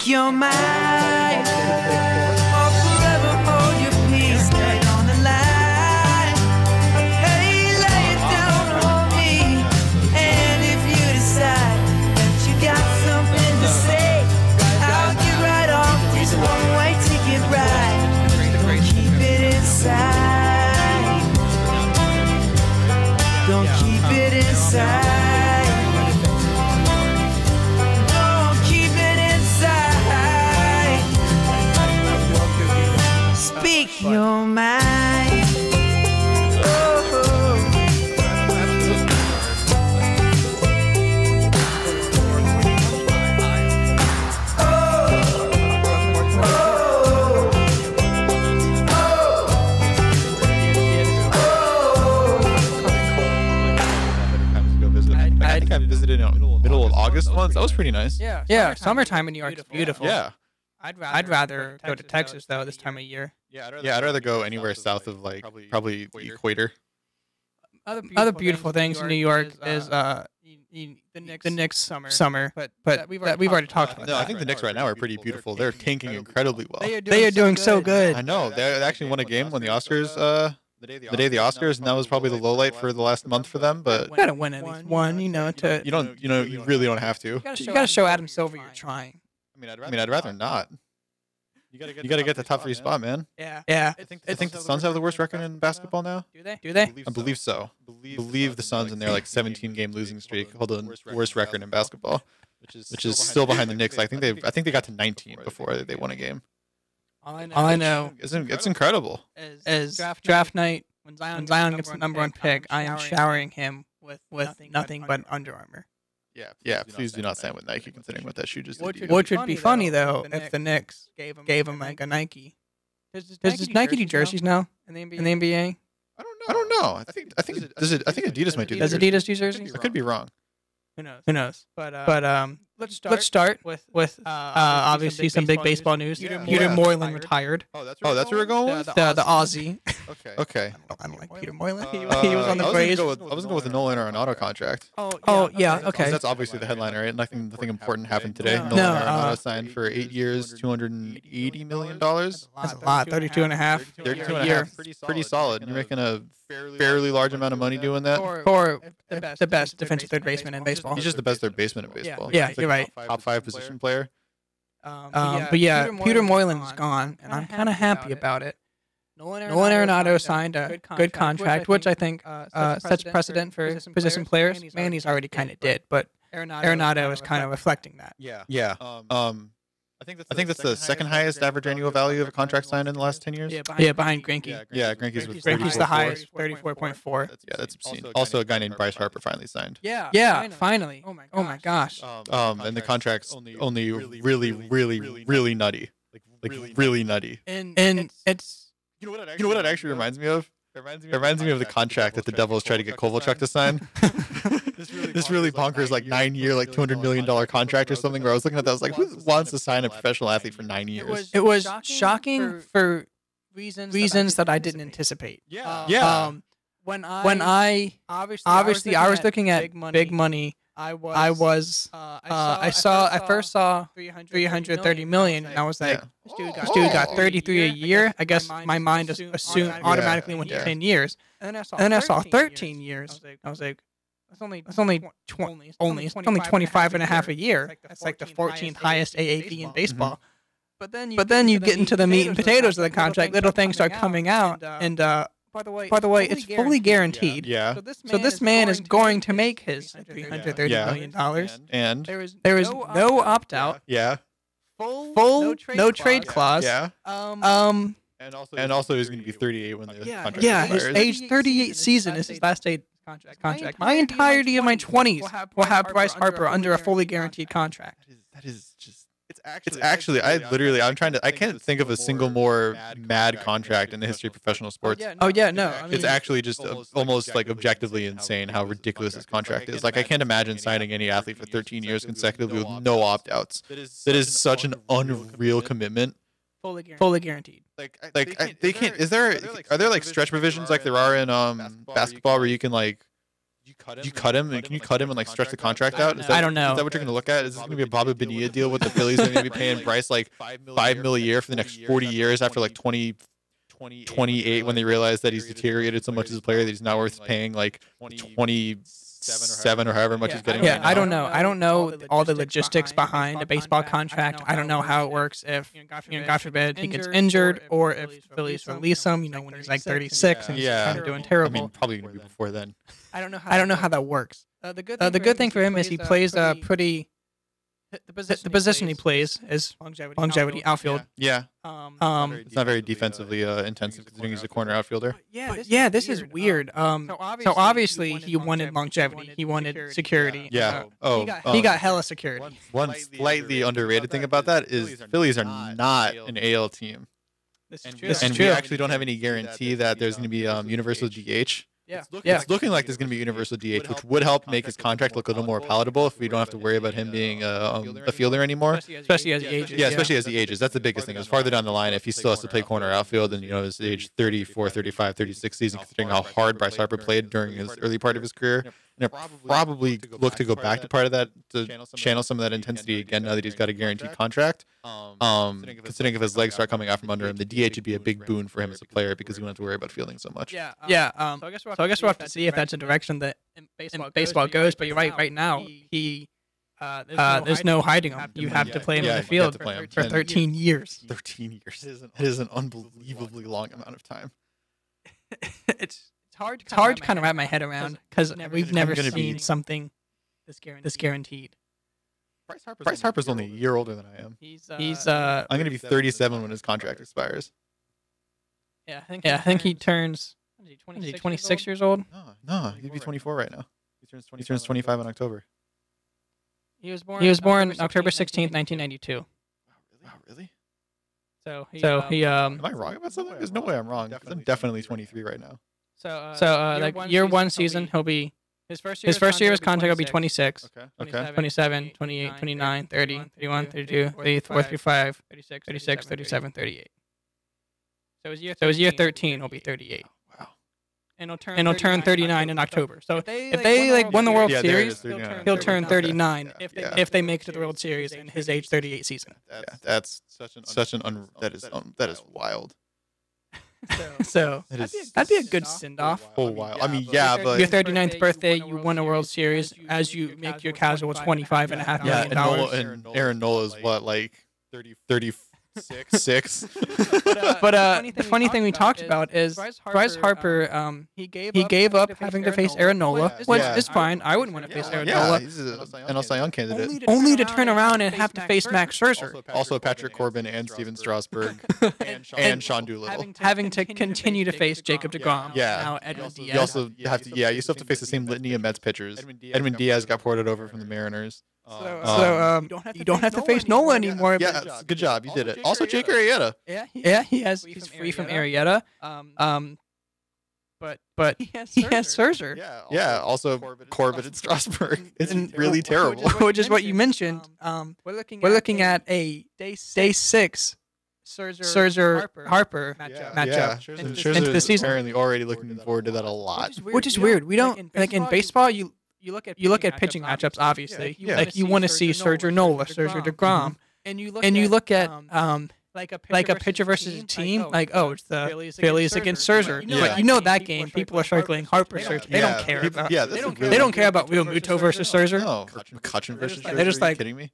your mind, or forever hold your peace, lay on the line. Hey, lay it down on me, and if you decide that you got something to say, I'll get right off this one-way ticket ride. Don't keep it inside. Don't keep it inside. Don't keep it inside. Speak your mind. Oh. I think I visited in middle of August once. That was pretty nice. Yeah, summertime in New York is beautiful. Yeah. I'd rather go to Texas though this time of year. Yeah, I'd rather go anywhere south of like probably the equator. Other beautiful things in New York is the Knicks summer, but we've already talked about No, that. I think the Knicks right now are pretty beautiful. They're tanking incredibly well. They are doing so good. I know. They actually won a game when the Oscars the day of the Oscars, and that was probably the low light for the last month for them, but You gotta win at least one, you know. you really don't have to. You gotta show Adam Silver you're trying. I mean, I'd rather not. You gotta get the top 3 spot, man. Yeah. I think the Suns have the worst record in basketball now. Do they? I believe so. I believe the Suns in their like 17-game losing streak hold the worst record in basketball, which is still behind the Knicks. I think they got to 19 before they won a game. All I know It's incredible. is draft night when Zion gets the #1 pick. I am showering him with nothing but Under Armour. Yeah. Please do not sign with Nike, considering what that shoe just did. Which would be funny though if the Knicks gave him like a Nike. Does Nike do jerseys now in the NBA? I don't know. I think Adidas might do that. Does Adidas do jerseys? I could be wrong. Who knows? But let's start with obviously some big baseball news. Peter Moylan retired. Oh, that's where we're going with? The Aussie. Okay. I don't like Peter Moylan. He was on the Braves. I was gonna go with the Nolan Arenado contract. Oh yeah, okay. That's obviously the headliner, right? Nothing important happened today. No. Nolan Arenado signed for 8 years, $280 million. That's a lot. 32 and a half. 32 and a half. Pretty solid. You're making a fairly large amount of money doing that. For the best defensive third baseman in baseball. He's just the best third baseman in baseball. Yeah, He's you're right. Top 5 position player. But yeah, Peter Moylan's gone, and I'm kind of happy about it. Nolan Arenado signed a good contract, which I think sets precedent for position players. Manny's already kind of did, but Arenado is kind of reflecting that. Yeah. I think that's the second highest average annual value of a contract signed in the last 10 years. Yeah, behind Greinke. Yeah, Greinke's was Greinke's 34.4. the highest, 34.4. Yeah, that's obscene. Also, a guy named Bryce Harper finally signed. Yeah, finally. Oh my gosh. And the contract's only really nutty. Like really nutty. And it's You know what it actually reminds me of? It reminds me of the contract that the Devils tried to get Kovalchuk to sign. This really bonkers, like 9-year, like $200 million contract or something. Where I was looking at that, I was like, who wants to sign a professional athlete for 9 years? It was shocking for reasons that I didn't anticipate. When I was looking at big money. I first saw 330 million, and I was like, this dude got 33 a year. I guess my mind just assumed automatically went to 10 years. And then I saw 13 years. I was like, that's only 25 and a half a year. That's like the 14th highest AAV in baseball. But then you get into the meat and potatoes of the contract. Little things start coming out, and by the way, it's fully guaranteed. Yeah. So this man is going to make his $330 million. And there is no opt out. Yeah. Full no trade clause. Yeah. And also he's going to be 38 when the contract his expires. age 38 season is his last day contract. My entirety of my 20s will have Bryce Harper under a fully guaranteed contract. That is just. It's actually, I can't think of a single more mad contract in the history of professional sports. Oh yeah, no. It's actually just almost like objectively insane how ridiculous this contract is. Like, I can't imagine signing any athlete for 13 years consecutively with no opt-outs. That is such an unreal commitment. Fully guaranteed. Like they can't. Are there like stretch provisions like there are in basketball where you can like Did you cut him? And can you cut him and like stretch the contract out? I don't know. Is that what you're going to look at? Is this going to be a Bobby Bonilla deal with the Phillies? They're going to be paying Bryce like $5 million a year for the next 40 years after like 28 when they realize that he's deteriorated so much as a player that he's not worth paying like 27 or however much he's getting. Yeah, right now. I don't know. I don't know all the logistics behind a baseball contract. I don't know how it works if, God forbid, he gets injured or if Phillies release him, when he's like 36 and he's kind of doing terrible. I mean, probably going to be before then. I don't know how that works. The good thing for him is he plays pretty. The position he plays is longevity outfield. Yeah. It's not very defensively intensive considering he's a corner outfielder. Yeah, this is weird. So obviously he wanted longevity. He wanted security. Yeah. He got hella security. One slightly underrated thing about that is Phillies are not an AL team. This is And true. we actually don't have any guarantee that there's going to be universal DH. Yeah. It's looking like there's going to be universal DH, which would help make his contract look a little more palatable if we don't have to worry about him being a fielder anymore. Especially as he ages. Yeah, especially as he ages. That's the biggest thing. Is farther down the line, if he still has to play corner outfield and, his age 34, 35, 36 season, considering how hard Bryce Harper played during his early part of his career, probably look to go back to part of that, to channel some of that intensity again now that he's got a guaranteed contract. Considering if his legs start coming out from under him, the DH would be a big boon for him as a player because he won't have to worry about fielding so much. So I guess we'll have to see if that's a direction that baseball goes. But you're right. Right now, there's no hiding him. You have to play him in the field for 13 years. 13 years. It is an unbelievably long amount of time. It's hard to kind of wrap my head around because we've never seen something this guaranteed. Bryce Harper's only a year older than I am. He's I'm going to be 37 when his contract expires. I think he turns. Is he 26 years old? No, he'd be 24 right now. He turns 25 in October. He was born October 16th, 1992. Wow, really? So Am I wrong about something? There's no way I'm wrong. 'Cause I'm definitely 23 right now. Like year one season, he'll be his first year of his contract will be 26. Okay. 27, 28, 29, 30, 31, 32, 34, 35, 36, 37, 38. So his year 13 will be 38. Wow. And he'll turn 39 in October. So if they like won the World Series, he'll turn 39 if they make it to the World Series in his age 38 season. That's that is wild. So that'd be a good send-off. Oh wow. I mean, yeah, but Your 39th birthday, you won a World Series as you make your casual $25.5 million. and Aaron Nola's what, like 36? But the funny thing we talked about is Bryce Harper. He gave up having to face Aaron Nola, which is fine. I wouldn't want to face Aaron Nola. He's an NL Cy Young candidate. Only to turn around and have to face Max Scherzer. Also Patrick Corbin and Steven Strasburg and Sean Doolittle. Having to continue to face Jacob DeGrom. Yeah. Now Edwin Diaz. You also have to you still have to face the same litany of Mets pitchers. Edwin Diaz got ported over from the Mariners. You don't have to face Nola anymore. Yeah, good job. You did it. Also, Jake Arrieta. Yeah, he's free from Arrieta. But he has Scherzer. Yeah. Also, Corbin and Strasburg. It's really terrible. Which is what you mentioned. We're looking at a day 6 Scherzer Harper matchup into the season. Apparently, already looking forward to that a lot. Which is weird. We don't like in baseball. You look at pitching matchups, obviously. Like you want to see Scherzer Nola, Scherzer DeGrom, and you look at like a pitcher versus a team. Like it's the Phillies against Scherzer. But you know that game, people are circling Harper Scherzer. They don't care about. They don't care about Real Muto versus Scherzer. No, McCutcheon versus Scherzer. They're just like, are you kidding me?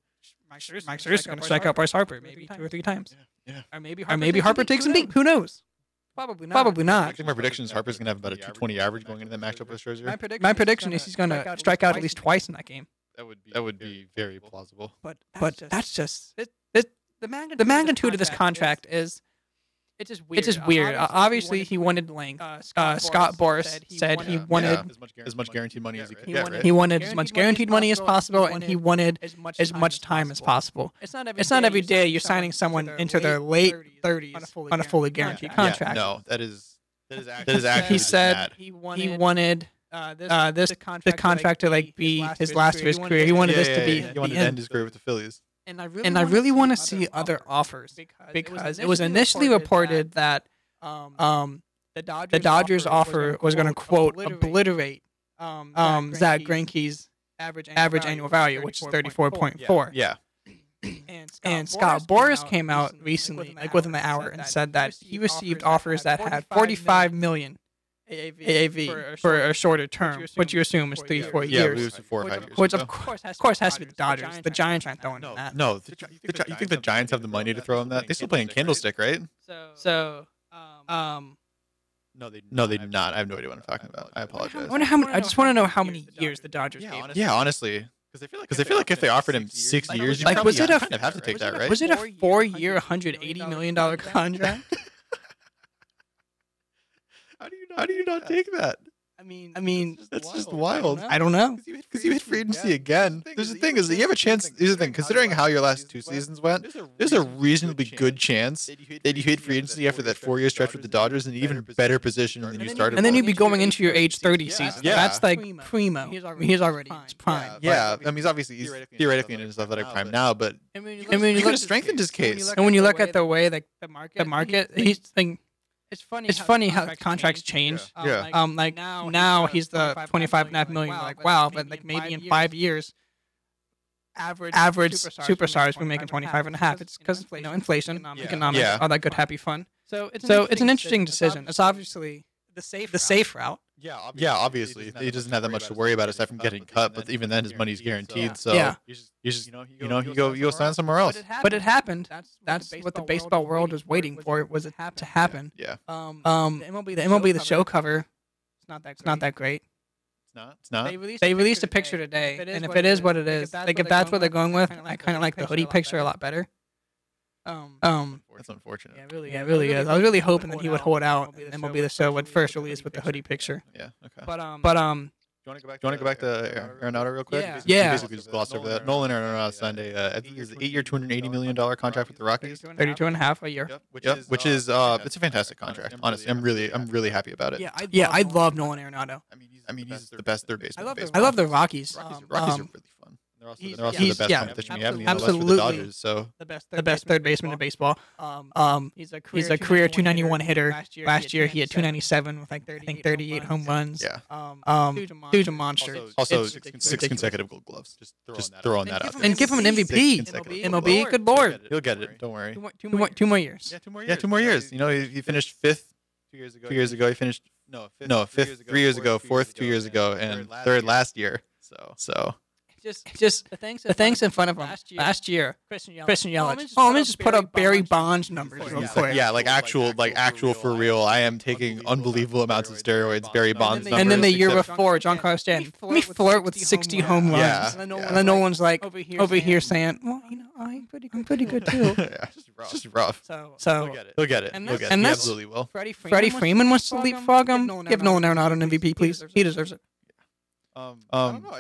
Mike Scherzer's going to strike out Bryce Harper maybe 2 or 3 times. Yeah. Or maybe Harper takes him deep. Who knows? Probably not. I think my prediction is Harper's going to have about a 220 average going into that matchup with Scherzer. My prediction is he's going to strike out at least twice in that game. That would be very plausible. But that's just the magnitude of this contract is it's just weird. Obviously, he wanted length. Scott Boras said he wanted as much guaranteed money as he could get. Right? He wanted as much guaranteed money as possible, and he wanted as much time as possible. It's not every day you're signing someone into their late 30s on a fully guaranteed contract. No, that is actually. He said he wanted the contract to like be his last of his career. He wanted this to be. He wanted to end his career with the Phillies. And I really want to see other offers because it was initially reported that the Dodgers offer was going to quote obliterate Zach Greinke's average annual value, which is 34.4. Yeah. And Scott Boras came out recently, like within the hour, and said that he received offers that had 45 million AAV for a shorter term, which you assume is 3-4 Yeah, years. we was 4 or 5 years. Which ago. of course has to be the Dodgers. The Giants aren't throwing in that. No, you think the Giants have the money to throw in that? They still play in Candlestick, right? So, No, they do not. I have no idea what I'm talking about. I apologize. I wonder how many, I just want to know how many years the Dodgers gave him. Yeah, honestly. Because I feel like if they offered him 6 years, you Like, probably was it a- kind of have to take that, right? Was it a 4-year, $180 million contract? How do you not take that? I mean, That's just wild. I don't know. Because you hit free agency again. There's the thing is that you have a chance. Here's the thing. Considering how your last 2 seasons went, there's a reasonably good chance that you hit free agency after that 4-year stretch with the Dodgers in an even better position than you started. And then with. you'd be going into your age 30 season. Yeah. That's like primo. He's already prime. Yeah, I mean, he's theoretically in his athletic prime now, but And when you could have strengthened his case. And when you look at the way like the market, he's like. It's funny how contracts change. Yeah. Like now he's the 25.5 million. Like wow, but like maybe in 5 years, average superstars will be making 25.5. It's because inflation, economics, Yeah. all that good happy fun. So it's an interesting decision. It's obviously the safe route. Yeah, obviously he doesn't have that much to worry about aside from getting cut. But even then, his money's guaranteed. So Yeah. you go sign somewhere else. But it happened. That's what the baseball world was waiting for. Was it to happen? Yeah, The MLB the show cover. It's not that great. it's not. They released a picture today, and if it is what it is, like if that's what they're going with, I kind of like the hoodie picture a lot better. That's unfortunate. Yeah, it really is. I was really hoping that he would hold out, and MLB the show would first release with the hoodie picture. Yeah. Okay. But Do you want to go back to Arenado real quick? Yeah. Basically, just gloss over that. Nolan Arenado signed I think it's an 8-year, $280 million contract with the Rockies. 32.5 a year. Yep, which is it's a fantastic contract. Honestly, I'm really happy about it. Yeah, I love Nolan Arenado. I mean, he's the best third baseman. in I baseball. love the Rockies. Rockies are really fun. They're also he's- the best yeah, competition we have in the NL West absolutely. with the Dodgers. So The best third baseman in baseball. He's a career 291 hitter. Last year he had 297 with like I think 38 home runs. yeah. Dude's a monster. Also, It's 6 consecutive Gold Gloves. Just throwing that out there. And give him an MVP. MLB, good lord. He'll get it. Don't worry. 2 more years. Yeah, 2 more years. You know, he finished 5th 2 years ago. He finished 5th 3 years ago, 4th 2 years ago, and 3rd last year. So Just the things in front of him last year. Christian Yelich. Let me just put up Barry Bonds numbers real quick. yeah, like actual for real. I am taking unbelievable amounts of steroids. Barry Bonds numbers. And then the year except- before, before, Giancarlo Stanton. Let me flirt with 60 home runs. Yeah. And then no one's like over here saying, well, I'm pretty good too. yeah, it's just rough. So He'll get it. And He'll that's- get it. and He that's- absolutely will. Freddie Freeman wants to leapfrog him. Give Nolan Arenado an MVP, please. He deserves it. I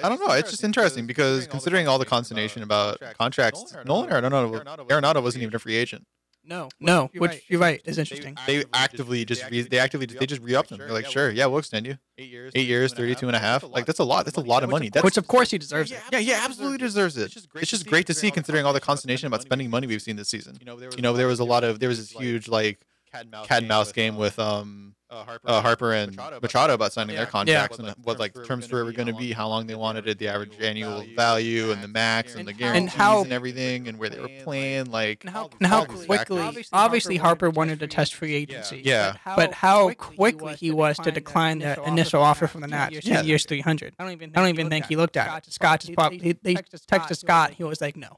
don't know. It's just interesting because considering all the consternation about contracts, Nolan Arenado wasn't even a free agent. No, which you're right is interesting. They actively just re-upped him. They're like, sure, yeah, we'll extend you. 8 years, 32.5. Like that's a lot. That's a lot of money. Which of course he deserves it. Yeah, absolutely deserves it. It's just great to see considering all the consternation about spending money we've seen this season. There was this huge like cat and mouse game with Harper and Machado about signing their contracts and what like the terms for it were going to be, how long they wanted it, the average annual value, and the max and the guarantees and everything, and where they were playing, like And how quickly, obviously Harper wanted to test free agency. Yeah. But how quickly he was to decline the initial offer from the Nats, 10 years, 300. I don't even think he looked at it. Scott just probably, they texted Scott, he was like, no.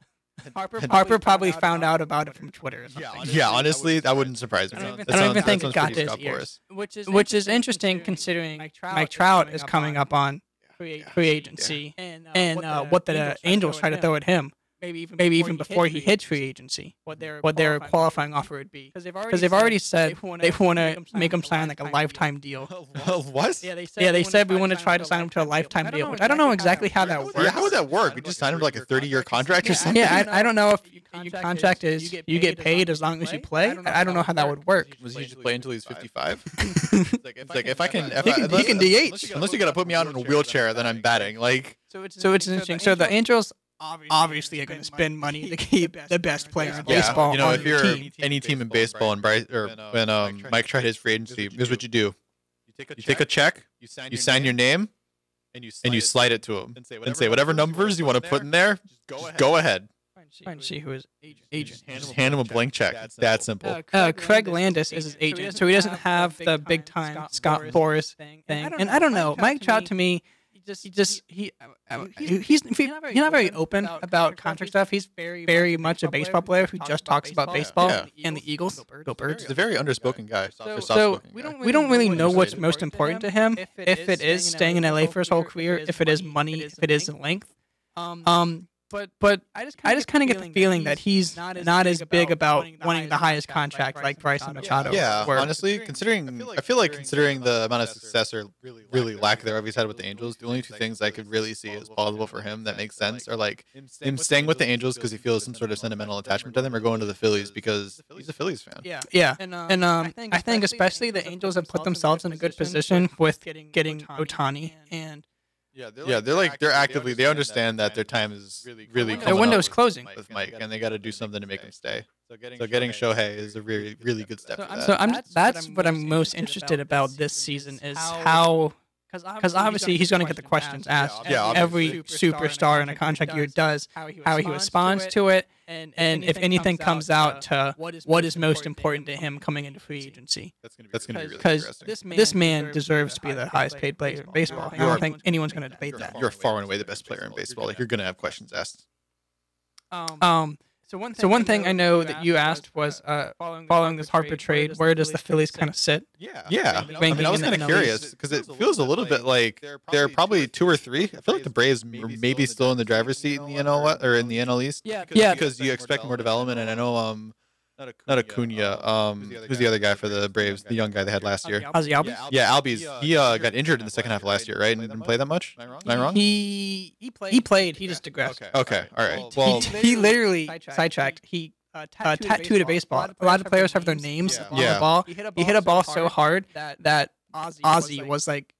Harper probably found out about it from Twitter or something. Yeah, honestly, that wouldn't surprise me. I don't even think it got to his ears. Which is interesting considering Mike Trout is coming up on free agency and what the Angels try to throw at him. Maybe even before he hits free agency, what their qualifying offer would be. Because they've already said they want to make him sign like a lifetime deal. What? Yeah, they said we want to try to sign him to a lifetime deal, which I don't know exactly how that works. Yeah, how would that work? We just sign him to like a 30-year contract or something? Yeah, I don't know if your contract is you get paid as long as you play. I don't know how that would work. Was he just play until he's 55? It's like if I can, He can DH. Unless you got to put me out in a wheelchair, then I'm batting. Like So it's interesting. So the Angels obviously are going to spend money to keep the best player in baseball you know, on if your you're team. any team in baseball and Bryce or when Mike tried his free agency, here's what you do: you take a check, you sign your name, and you slide it to him and say whatever numbers you want to put in there, just go ahead. Trying to see who his agent. Just hand him a blank check. That simple. Craig Landis is his agent, so he doesn't have the big time Scott Boras thing. And I don't know. Mike Trout to me, he's not very open about contract stuff. He's very much a baseball player who just talks about baseball and the Eagles. Go Birds. He's a very underspoken guy. So we don't really know what's most important to him. If it is staying in LA for his whole career, if it is money, if it is length. But I just kind of get the feeling that he's not as big about wanting the highest contract like Bryce Machado. Yeah, were. honestly, I feel like considering the amount of success or really lack thereof he's had with the Angels, the only two things I could really see as plausible for him that makes sense are like him staying with the Angels because he feels some sort of sentimental attachment to them, or going to the Phillies because he's a Phillies fan. Yeah. And I think especially the Angels have put themselves in a good position with getting Ohtani and. Yeah, they're actively, they understand that their time is really their window's closing with Mike, and they got to do something to make him stay. So getting Shohei is a really good step for that. So that's what I'm most interested about this season is how, because obviously he's going to get the questions asked. Yeah, every superstar in a contract year does, how he responds to it, and if anything comes out to what is most important to him coming into free agency. That's going to be really Because interesting. this man deserves to be the highest paid player in baseball. I don't think anyone's going to debate that. You're far and away the best player in baseball. Like, you're going to have questions asked. So one thing I know that you asked was following this Harper trade, where does the Phillies kind of sit? Yeah. I mean, I was kind of curious because it feels a little bit like they're probably 2 or 3. I feel like the Braves are maybe still in the driver's seat in the NL or in the NL East. Yeah. Because you expect more development, and I know not Acuna. Who's the other guy for the Braves? The young guy they had last year. Ozzy Albies? Yeah, Albies. He got injured in the second half of last year, right? And didn't play that much. Am I wrong? He played. He just digressed. Okay. All right. Well, He literally sidetracked. He tattooed a baseball. A lot of players have their names on the ball. He hit a ball so hard that Ozzy was like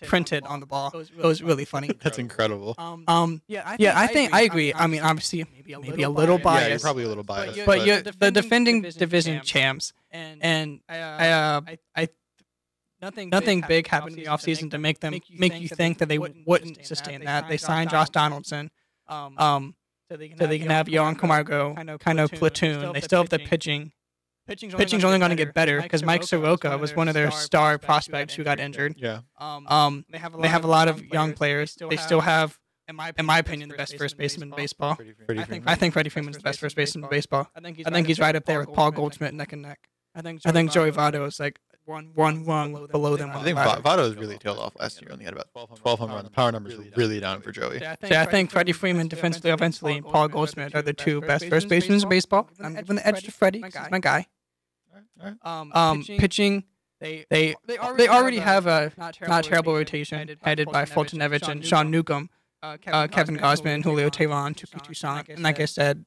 printed on the ball. It was really funny. That's incredible. I agree. I mean, obviously, maybe a little biased. Yeah, you're probably a little biased. But you're the defending division champs, and nothing big happened in the offseason to make you think that they wouldn't sustain that. They signed Josh Donaldson, so they can have Yohan Camargo kind of platoon. They still have the pitching. Pitching's only going to get better because Mike Soroka was one of their star prospects who got injured. Yeah. They have a lot of young players. They still have, in my opinion, the best first baseman in baseball. I think Freddie Freeman's the best first baseman in baseball. I think he's right up there with Paul Goldschmidt neck and neck. I think Joey Votto is like one below them. I think Votto's really tailed off last year. Only had about 12 home runs. The power numbers are really down for Joey. So I think Freddie Freeman defensively, offensively, and Paul Goldschmidt are the 2 best first basemen in baseball. I'm giving the edge to Freddie. He's my guy. Pitching, they already have a not terrible rotation headed by Fultonevich and Sean Newcomb, Kevin Gausman, Julio Teheran, Tuki Toussaint, and like I said,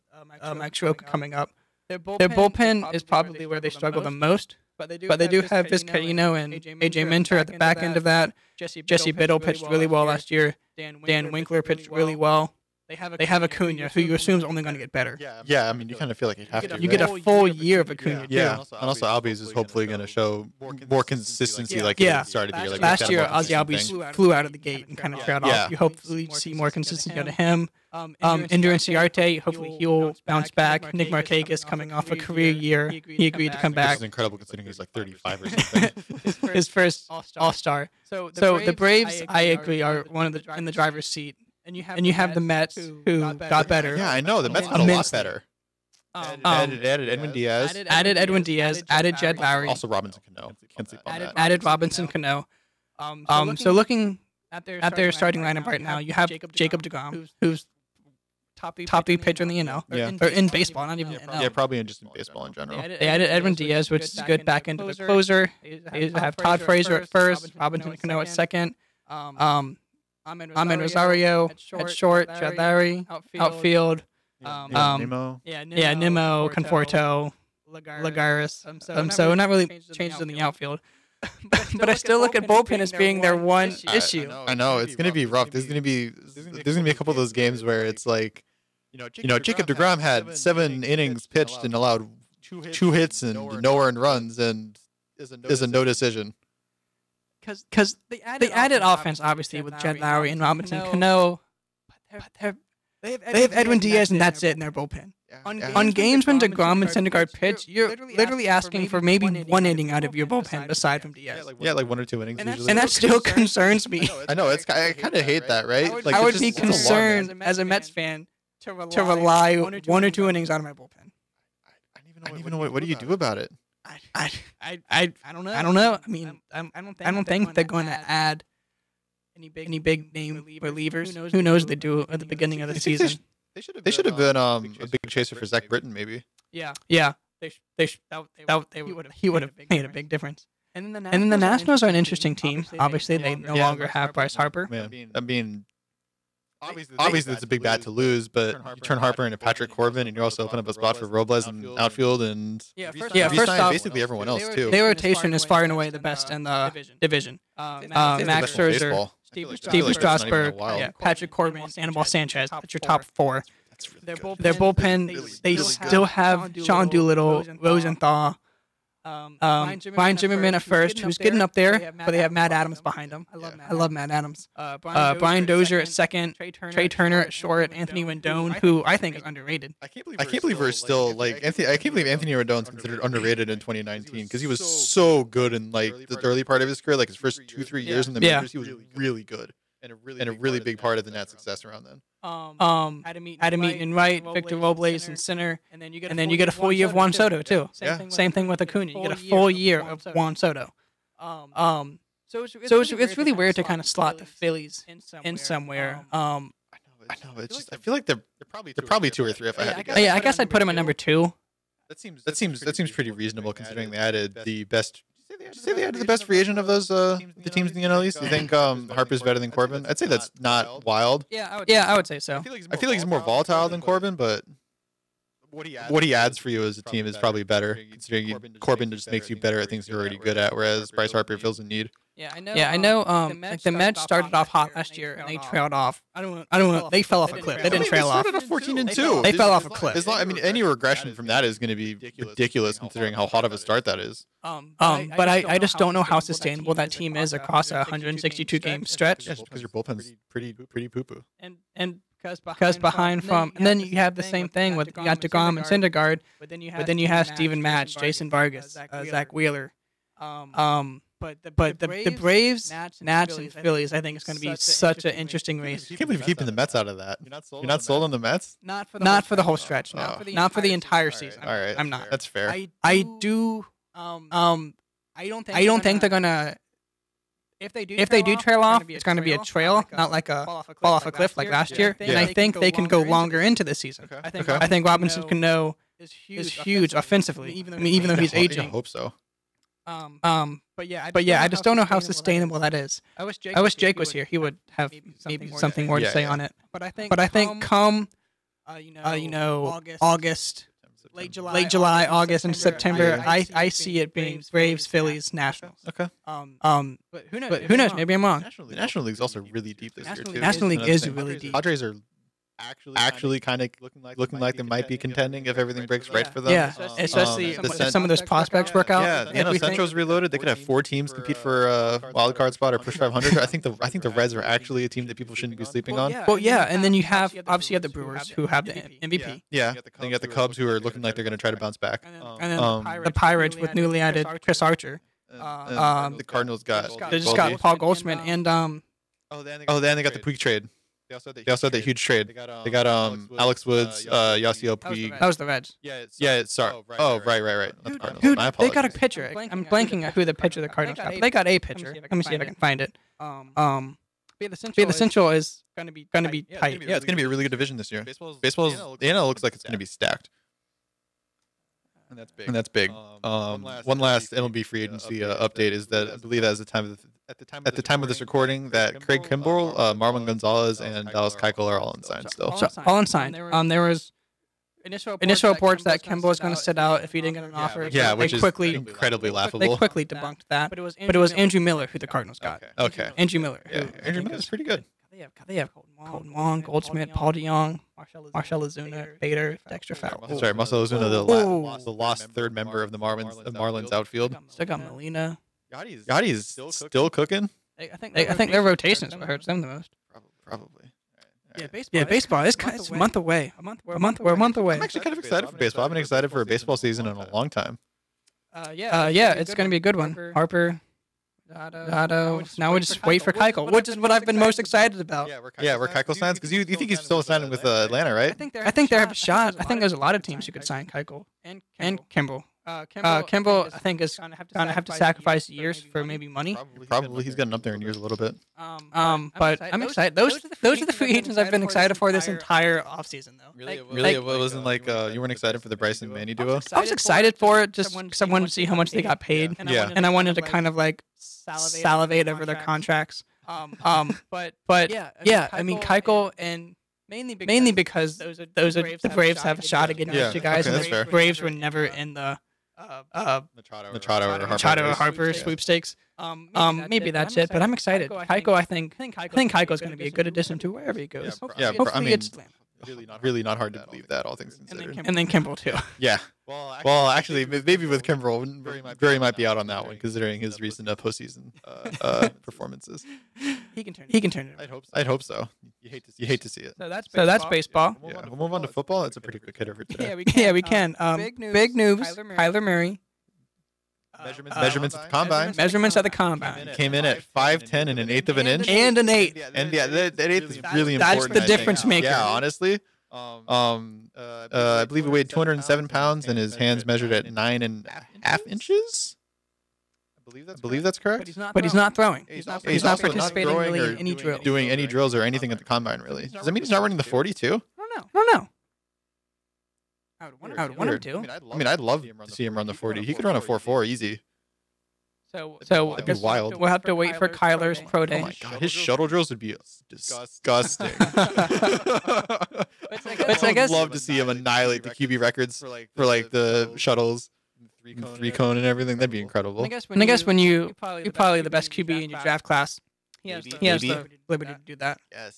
Mike Soroka coming up. Their bullpen is probably where they struggle the most, but they do have Vizcaíno and AJ Minter at the back end of that. Jesse Biddle pitched really well last year. Dan Winkler pitched really well. They have Acuna, who you assume is only going to get better. Yeah, I mean, you kind of feel like you have to. You get a full year of Acuna. Yeah, and also Albies is hopefully going to show more consistency like he started the year. Like last year, Ozzy Albies flew out of the gate and kind of trailed off. You hopefully see more consistency out of him. Ender Inciarte, hopefully he'll bounce back. Nick Markakis coming off a career year. He agreed to come back. This is incredible considering he's like 35 or something. His first All-Star. So the Braves, I agree, are in the driver's seat. And you have the Mets who got better. Yeah, I know. The Mets got a lot better. Added Edwin Diaz. Added Edwin Diaz. Added Jed Lowry. Also Robinson Cano. Can't sleep on that. Added Robinson Cano. So looking at their starting lineup right now, you have Jacob deGrom, who's top pitcher in the NL. Or in baseball, not even in the NL. Yeah, probably just in baseball in general. They added Edwin Diaz, which is good back into the closer. They have Todd Frazier at first, Robinson Cano at second. Ahmed Rosario at short, Jed Lowry, outfield. Nimmo. Nimmo, Conforto, Lagares. So not really changes in the outfield. But I still look at bullpen as being their one issue. I know it's going to be rough. There's going to be a couple of those games where it's like, Jacob deGrom had 7 innings pitched and allowed 2 hits and no earned runs and is a no decision. because they added offense obviously with Jed Lowry and Robinson Cano, but they have Edwin Diaz and that's it in their bullpen. On games when DeGrom and Syndergaard pitch, you're literally asking for maybe one inning out of your bullpen aside from Diaz. Yeah, like 1 or 2 innings usually. And that still concerns me. I know, I kind of hate that, right? Like, I would be concerned as a Mets fan to rely 1 or 2 innings out of my bullpen. I don't even know what do you do about it? I don't know. I don't know. I mean, I don't think they're going to add any big name relievers. Who knows? They do at the beginning of the season. They should have been a big chaser for Zach Britton, maybe. Yeah. He would have made a big difference. And then the Nationals are an interesting team. Obviously, they no longer have Bryce Harper. Man, I mean, obviously it's a big bat to lose, but you turn Harper into Patrick Corbin, and you also open up a spot for Robles in outfield, and first off, basically everyone else too. Their rotation is far and away the best in the division. Max Scherzer, Steve Strasburg, Patrick Corbin, Sandoval Sanchez. That's your top 4. Their bullpen, they still have Sean Doolittle, Rosenthal, Brian Zimmerman at first, who's getting up there, but they have Matt Adams behind him. I love Matt Adams. Brian Dozier at second, Trey Turner at short, Anthony Rendon, who I think is underrated. I can't believe we're still like Anthony. I can't believe Anthony Rendon's considered underrated in 2019 because he was so good in like the early part of his career, like his first 2-3 years in the majors. He was really good and a really big part of the Nats' success around then. Adam Eaton in right, Victor Robles in center, and then you get a full year of Juan Soto too. Same thing with Acuna. You get a full year of Juan Soto. So it's really weird to kind of slot the Phillies in somewhere. I know. It's just I feel like they're probably 2 or 3 if I had to guess. Yeah, I guess I'd put them at number 2. That seems pretty reasonable considering they added the best. Did you say they added the best free agent of those the teams in the NL East? Do you think Harper's better than Corbin? I'd say that's not wild. Yeah, I would say so. I feel like he's more volatile than Corbin, but what he adds for you as a team is probably better. Considering Corbin just makes you better at things you're already good at, whereas Bryce Harper fills a need. Yeah, I know. Like the Mets started off hot last year and they trailed off. I don't know. They fell off a cliff. They didn't trail off. They started off 14-2. They fell off a cliff. I mean, any regression from that is going to be ridiculous considering how hot of a start that is. But I just don't know how sustainable that team is across a 162 game stretch. Yeah, just because your bullpen's pretty poo-poo. And because behind from, and then you have the same thing with you got DeGrom and Syndergaard, but then you have Steven Matz, Jason Vargas, Zach Wheeler. But the Braves, Nats, and Phillies, I think it's going to be such an interesting race. I can't believe you're keeping the Mets out of that. You're not sold on the Mets? Not for the whole stretch. No, not for the entire season. All right, I'm not. That's fair. I do. I don't think they're gonna. If they do trail off, it's going to be a trail, not like a fall off a cliff like last year. And I think they can go longer into the season. I think Robinson Cano is huge offensively, even though he's aging. I hope so. But yeah, I just don't know how sustainable that is. I wish Jake was here. He would have maybe something more to say on it. But I think come August, late July, August, and September, I see it being Braves, Phillies, Nationals. Okay. But who knows? Maybe I'm wrong. The National League's also really deep this year too. The National League is really deep. Padres are actually kind of looking like they might be contending if everything breaks right for them. Yeah, especially if some of those prospects work out. Yeah, Centro's reloaded. They could have 4 teams compete for a wild card spot or push 500. I think the Reds are actually a team that people shouldn't be sleeping on. Well, yeah, and then you have obviously the Brewers who have the MVP. Yeah, then you got the Cubs who are looking like they're going to try to bounce back. And then the Pirates with newly added Chris Archer. The Cardinals they just got Paul Goldschmidt and then they got the Puig trade. They also had that huge trade. They got Alex Woods, Yasiel Puig. That was the Reds. Yeah, sorry. Oh, right. Dude, they got a pitcher. I'm blanking at who the pitcher the Cardinals got. But they got a pitcher. Let me see if I can find it. The Central is going to be tight. Yeah, it's going to be a really good division this year. Baseball's the NL looks like it's going to be stacked. And that's big. One last MLB free agency update is that I believe at the time of this recording that Craig Kimbrell, Marwin Gonzalez, and Dallas Keuchel are all unsigned still. So, all unsigned. There was initial reports that Kimbrell was going to sit out if he didn't get an offer. Yeah, which is incredibly laughable. They quickly debunked that. But it was Andrew Miller who the Cardinals got. Okay. Andrew Miller. Yeah, Andrew Miller's pretty good. They have Colton Wong, Goldschmidt, Paul DeYoung, Marcell Ozuna, Bader, Dexter Fowler. That's right, Marcell Ozuna, the lost third member of the Marlins outfield. Still got Molina. Gotti's still cooking. I think their rotation is what hurts them the most. Probably. Yeah, baseball is it's a month away. We're a month away. I'm actually kind of excited for baseball. I've been excited for a baseball season in a long time. Yeah, it's going to be a good one. Harper, Dotto. Now we just wait for Keuchel, which is what I've been most excited about. Yeah, where Keuchel signs, because you think he's still signing with Atlanta, right? I think they have a shot. I think there's a lot of teams who could sign Keuchel and Kimball. Kimball, I think, is gonna have to sacrifice years for maybe money. Probably he's getting up there in years a little bit. But I'm excited. Those are the free agents I've been excited for this entire offseason, though. Really, it wasn't like you weren't excited for the Bryce and Manny duo. I was excited for it just because I wanted to see how much they got paid. Yeah. And I wanted to kind of like salivate over their contracts. But yeah, I mean Keuchel and. Mainly because the Braves have a shot against you guys, and the Braves were never in the Machado or Harper sweepstakes. Maybe that's it, but I'm excited. Keuchel, I think Keuchel is going to be a good addition to wherever he goes. Yeah, Hopefully I mean, it's really not hard to believe that, all things considered. and then Kimball too. Yeah. Well, actually, maybe with Kimbrel, very might be out on that one, considering his recent postseason performances. He can turn it. I'd hope so. You hate to see it. So that's baseball. Yeah, we'll move on to football. That's a pretty quick hitter for today. Yeah, we can. Big news. Kyler Murray. Measurements at the combine. Measurements at the combine. Came in at 5'10" and an eighth of an inch. And an 8. And yeah, that eighth is really important. That's the difference maker. Yeah, honestly. I believe he weighed 207 pounds, and his hands measured at 9.5 inches. I believe that's correct. But he's not throwing. He's not also participating really in any drill. Doing any drills or anything at the combine, really. Does that mean he's not running the 40 too? I don't know. I would want him to. I mean, I'd love to see him run the 40. He could run a 4.4 easy. So That'd I be guess wild. We'll have to wait for Kyler's pro day. Oh my god, his shuttle drills would be disgusting. But I guess love to see him annihilate the QB records for like the shuttles, three cone and everything. That'd be incredible. And I guess when you're probably the best QB in your draft class. He has the liberty to do that.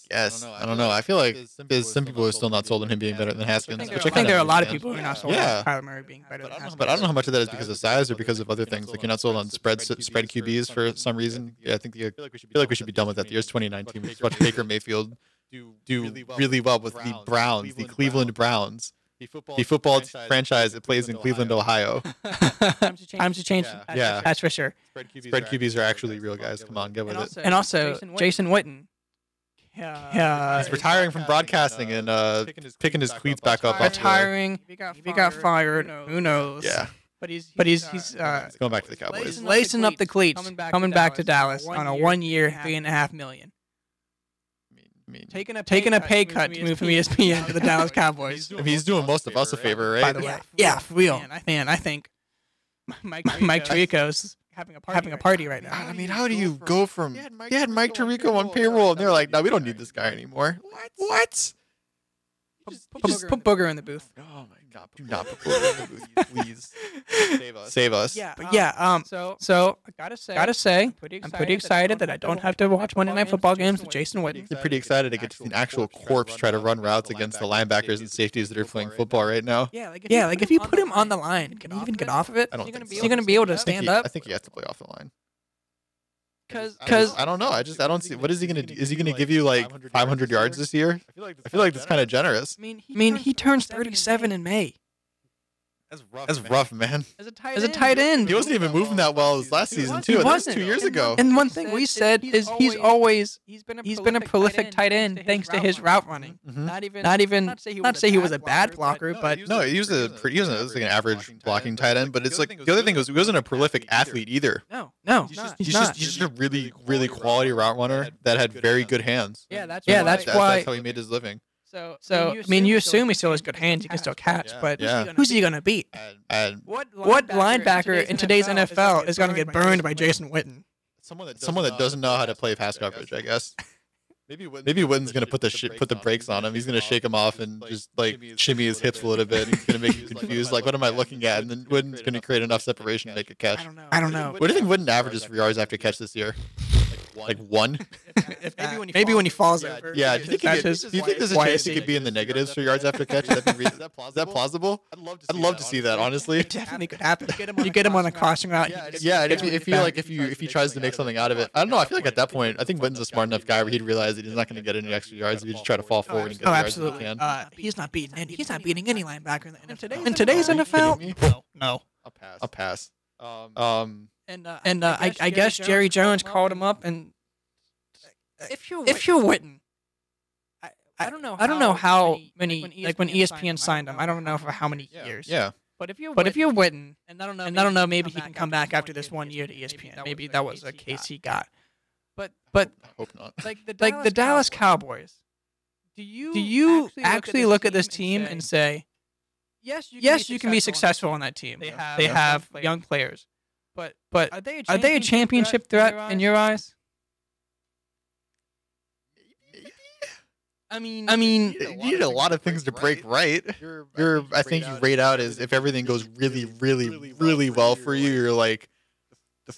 Yes. I don't know. I feel like some people are still not sold on him being better than Haskins. I think there are a lot of people who are not sold on Kyler Murray being better than Haskins. But I don't know how much of that is because of size or because of other things. Like you're not sold on spread QBs for some reason. Yeah, I feel like we should be done with that. The year's 2019. We should watch Baker Mayfield do really well with the Browns, the Cleveland Browns. The football franchise that plays in Cleveland, Ohio. Times are changing. Yeah, that's for sure. Spread QBs are actually real guys. Come on, get with it. And also, Jason Witten. He's retiring from broadcasting and picking his cleats back up. Retiring. If he got fired, who knows? Yeah. But he's going back to the Cowboys. Lacing up the cleats, coming back to Dallas on a 1-year, $3.5 million. Taking a pay cut to move from ESPN to the Dallas Cowboys. I mean, he's doing most of us a favor, right? By the way, yeah, for real. Man, I think Mike Tirico's having a party right now. I mean, how do you go from they had Mike Tirico on payroll and they're like, no, we don't need this guy anymore. What? Just put Booger in the booth. Oh my God! Do not put Booger in the booth, please. Save us. Yeah, but yeah. So I gotta say, I'm pretty excited that I don't have to watch Monday Night Football games with Jason Witten. I'm pretty excited to get to see an actual corpse try to run routes against the linebackers and safeties that are playing football right now. Yeah, like if you put him on the line, can he even get off of it? I don't think so. Is he gonna be able to stand up? I think he has to play off the line. Because I don't know. I don't see. What is he gonna do? Is he gonna give you like 500 yards this year? I feel like that's kind of generous. I mean, he turns 37 in May. That's rough, man. As a tight end, he wasn't even moving that well his last season too. That was 2 years ago. And one thing we said is he's been a prolific tight end thanks to his route running. Mm-hmm. Not say he was a bad blocker, but no, he was like an average blocking tight end. But it's like the other thing was he wasn't a prolific athlete either. No, he's just a really quality route runner that had very good hands. That's how he made his living. So I mean, you assume he still has good hands. He can still catch, but who's he gonna beat? What linebacker in today's NFL is gonna get burned by Jason Witten? Someone that doesn't know how to play pass coverage, I guess. Maybe Witten's gonna put the brakes on him. He's gonna shake him off and just like shimmy his hips a little bit. He's gonna make you confused. Like, what am I looking at? And then Witten's gonna create enough separation to make a catch. I don't know. What do you think Witten averages for yards after catch this year? Like one. Maybe when he falls over. Yeah. Do you think there's a chance he could be in the negatives for yards after catch? Is that plausible? I'd love to see that, honestly. It definitely could happen. You get him on a crossing route. Yeah, and if he tries to make something out of it, I don't know. I feel like at that point, I think Witten's a smart enough guy where he'd realize that he's not going to get any extra yards. He'd just try to fall forward and get the yards that he can. He's not beating any linebacker in today's NFL. No. I'll pass. I guess Jerry Jones called him up, and if you're Witten, I don't know how many like when ESPN signed him. I don't know for how many years. Yeah. But if you're Witten, and I don't know, maybe he can come back after this 1 year to ESPN. Maybe that was a case he got. But I hope not. Like the Dallas Cowboys, do you actually look at this team and say, yes, you can be successful on that team. They have young players, but are they a championship threat in your eyes? I mean, you need a lot of things to break right. I think you rate out as if everything goes really, really, really well for you, you're like the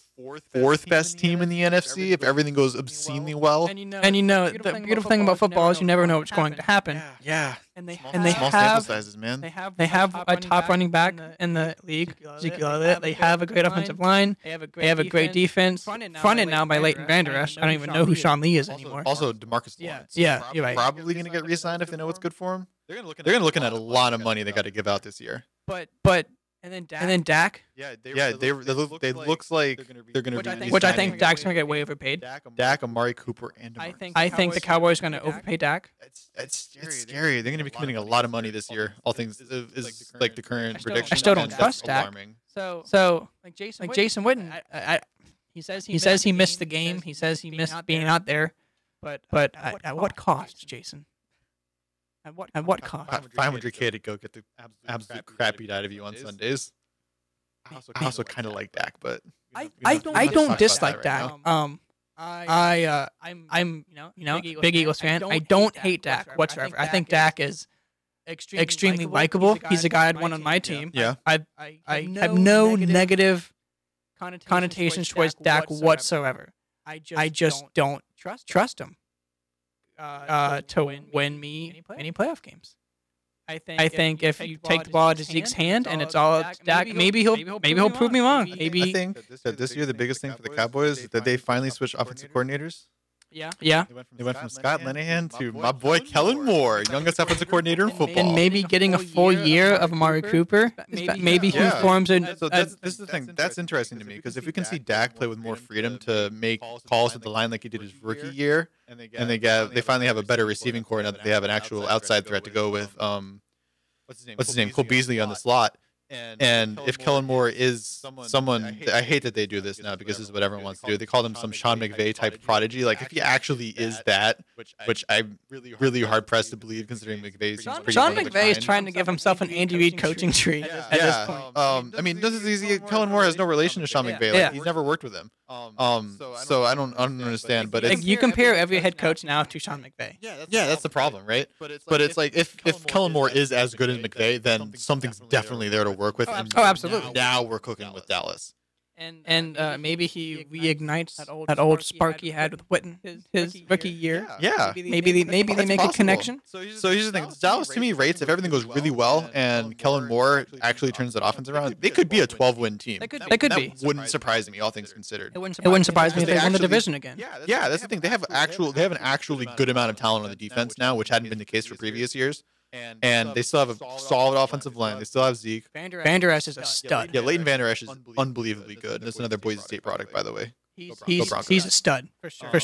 fourth best team in the NFC. If everything goes obscenely well, and you know the beautiful thing about football is you never know what's going to happen. Yeah. And they small sample sizes, man. They have a top running back in the league, Ezekiel Elliott. They have a great offensive line. They have a great defense. Fronted now by Leighton Vander Esch. I don't even know who Sean Lee is anymore. Also, DeMarcus Lawrence. Yeah, you're right. Probably going to get re-signed if they know what's good for him. They're going to looking at a lot of money they got to give out this year. But and then Dak. They looks like they're going to be. Which I think Dak's going to get way overpaid. Dak, Amari Cooper, and DeMarcus. I think the Cowboys are going to overpay Dak. It's scary. They're going to be committing a lot of money this year. All things is like the current prediction. I still don't trust Dak. So like Jason Witten, he says he missed the game. He says he missed being out there. But at what cost, Jason? At what cost? $500K to go get the absolute crap beat out of you on Sundays. I also kind of like Dak, but I don't dislike Dak. I'm big Eagles fan. I don't hate Dak whatsoever. I think Dak is extremely likable. He's a guy I'd want on my team. Yeah. I have no negative connotations towards Dak whatsoever. I just don't trust him to win me any playoff games. I think if you take the ball out of Zeke's hand and it's all Dak, maybe he'll prove me wrong. Maybe I think that this year the biggest thing for the Cowboys is that they finally switched offensive coordinators. Yeah. They went from Scott Linehan to my boy Kellen Moore, youngest offensive coordinator in football. And maybe getting a full year of Amari Cooper. Maybe he forms a. So this is the thing. That's interesting to me because if we can see Dak play with more freedom to make calls at the line like he did his rookie year, and they finally have a better receiving core now that they have an actual outside threat to go with. What's his name? Cole Beasley on the slot. And if Kellen Moore is someone, I hate that they do this now because this is what everyone wants to do. They call him some Sean McVay type prodigy. Like if he actually is that, which I'm really hard pressed to believe considering McVay seems pretty. Sean McVay is trying to give himself an Andy Reid coaching tree at this point. I mean, this is easy. Kellen Moore has no relation to Sean McVay. Like, he's never worked with him. So I don't understand. But like, you compare every head coach now to Sean McVay. Yeah, that's the problem, right? But it's like if Kellen Moore is as good as McVay, then something's definitely there to work with. Oh, absolutely. Now we're cooking with Dallas. And maybe he reignites that old spark he had with Witten his rookie year. Yeah. Maybe they make a connection. So here's the thing. Dallas, to me, rates, if everything goes really well and Kellen Moore actually turns that offense around, they could be a 12-win team. They could be. That wouldn't surprise me, all things considered. It wouldn't surprise me if they won the division again. Yeah, that's the thing. They have an actually good amount of talent on the defense now, which hadn't been the case for previous years. And they still have a solid offensive line. They still have Zeke. Vander Esch is a stud. Yeah, Leighton Vander Esch is unbelievably good. That's another Boise State product, by the way. He's a stud for sure.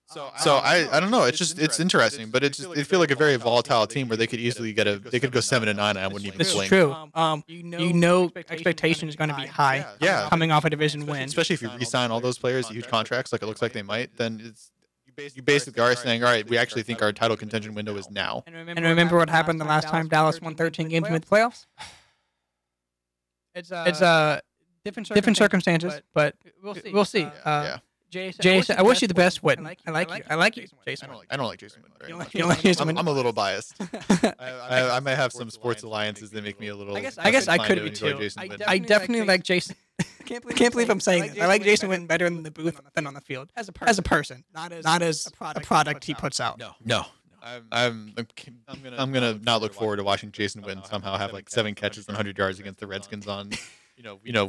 So I don't know. It's interesting, but they feel like a very volatile team where they could easily go 7-9 and I wouldn't even This blink. is true. You know expectation is going to be high. Yeah. Coming off a division win. Especially if you re-sign all those players to huge contracts like it looks like they might, then you basically are saying, all right, we actually think our title contention window is now. And remember what happened the last time Dallas won 13 games in the playoffs? It's different circumstances, but we'll see. Jason, I wish you the best, Witten. I like you, Jason. I don't like Jason Witten very much. You don't like Jason Witten? I'm a little biased. I might have some sports alliances that make me a little. I guess I could be too. I definitely like Jason. I can't believe I'm saying this. I like Jason Witten better in the booth than on the field as a person, not as a product he puts out. No. I'm gonna not look forward to watching Jason Witten somehow have like 7 catches and 100 yards against the Redskins on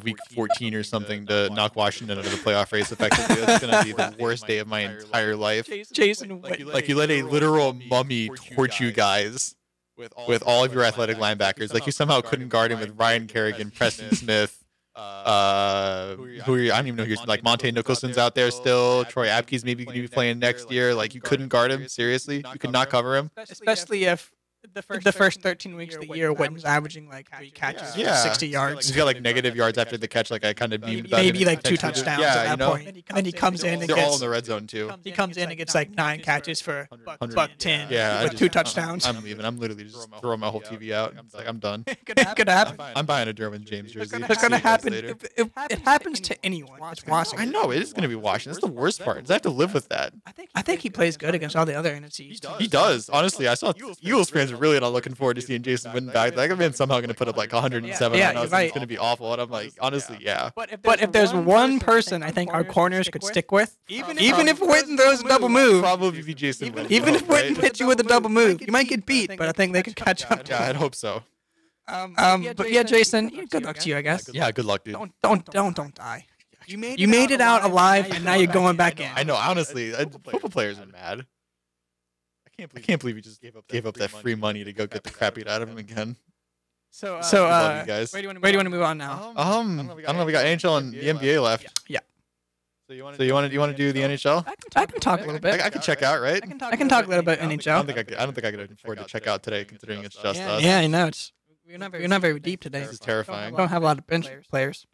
week 14 or something to knock Washington out of the playoff race effectively. That's gonna be the worst day of my entire life. Jason Witten. Like you let a literal mummy torch you guys with all of your athletic linebackers. Like you somehow couldn't guard him with Ryan Kerrigan, Preston Smith. I don't even know who's like Monte Nicholson's out there still. Troy Apke's maybe going to be playing next year. Like you couldn't guard him. Seriously, you could not cover him. Especially if the first 13 weeks of the year, Witten's averaging like 3 catches for 60 yards. He's got like negative yards after the catch. Like I kind of memed about maybe like 2 touchdowns at that point. And then he comes in and they're all in the red zone too. He comes in and gets like 9 catches for $110. Yeah, with 2 touchdowns. I'm leaving. I'm literally just throwing my whole TV out. It's like I'm done. Could happen. I'm buying a Derwin James jersey. It's gonna happen. If it happens to anyone, it's Washington. I know it is gonna be Washington. That's the worst part. Is I have to live with that. I think he plays good against all the other NFCs. He does. Honestly, I saw Eagles fans are really not looking forward to seeing Jason Witten back. Like, I'm somehow going to put up like 107 on us. It's going to be awful. And I'm like, honestly, yeah. But if there's one person I think our corners could stick with, even if Witten throws a double move, probably be Jason Witten. Even if Witten hits you with a double move, you might get beat, but I think they could catch up. Yeah, I'd hope so. But yeah, Jason, good luck to you, I guess. Yeah, good luck, dude. Don't die. You made it out alive, and now you're going back in. I know. Honestly, football players are mad. I can't believe he just gave up that free money to go get the crap beat out of him again. So love you guys. where do you want to move on now? I don't know. We got NHL and the NBA left. Yeah. So you want to do the NHL? I can talk a little bit. I can check out, right? I can talk a little bit NHL. I don't think I could afford to check out today, considering it's just us. Yeah, I know. We're not very deep today. This is terrifying. We don't have a lot of bench players.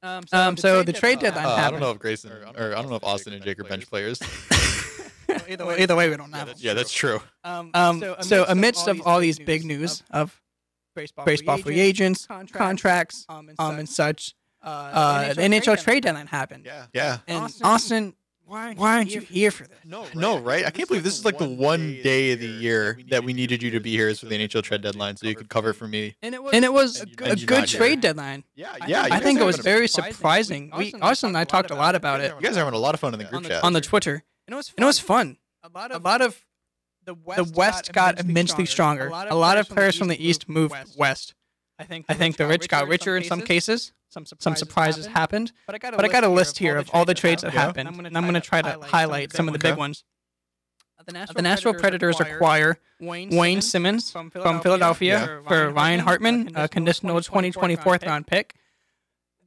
So the trade deadline happened. I don't know if Grayson or I don't know if Austin and Jake are bench players. Either way, we don't have them. Yeah, that's true. So amidst of all these big news of baseball free agents, contracts, and such, the NHL trade deadline happened. Yeah. And Austin, why aren't you here for this? No, right? I can't believe this is like the one day of the year that we needed you to be here is for the NHL trade deadline, so you could cover for me. And it was a good trade deadline. Yeah. I think it was very surprising. Austin and I talked a lot about it. You guys are having a lot of fun in the group chat. On the Twitter. And it was fun. A lot of the West got immensely stronger. A lot of players from the East moved west. I think the rich got richer in some cases. Some surprises happened. But I got a list here of all the trades that happened, and I'm going to try to highlight some of the big ones. The Nashville Predators acquire Wayne Simmons from Philadelphia for Ryan Hartman, a conditional 2024 round pick,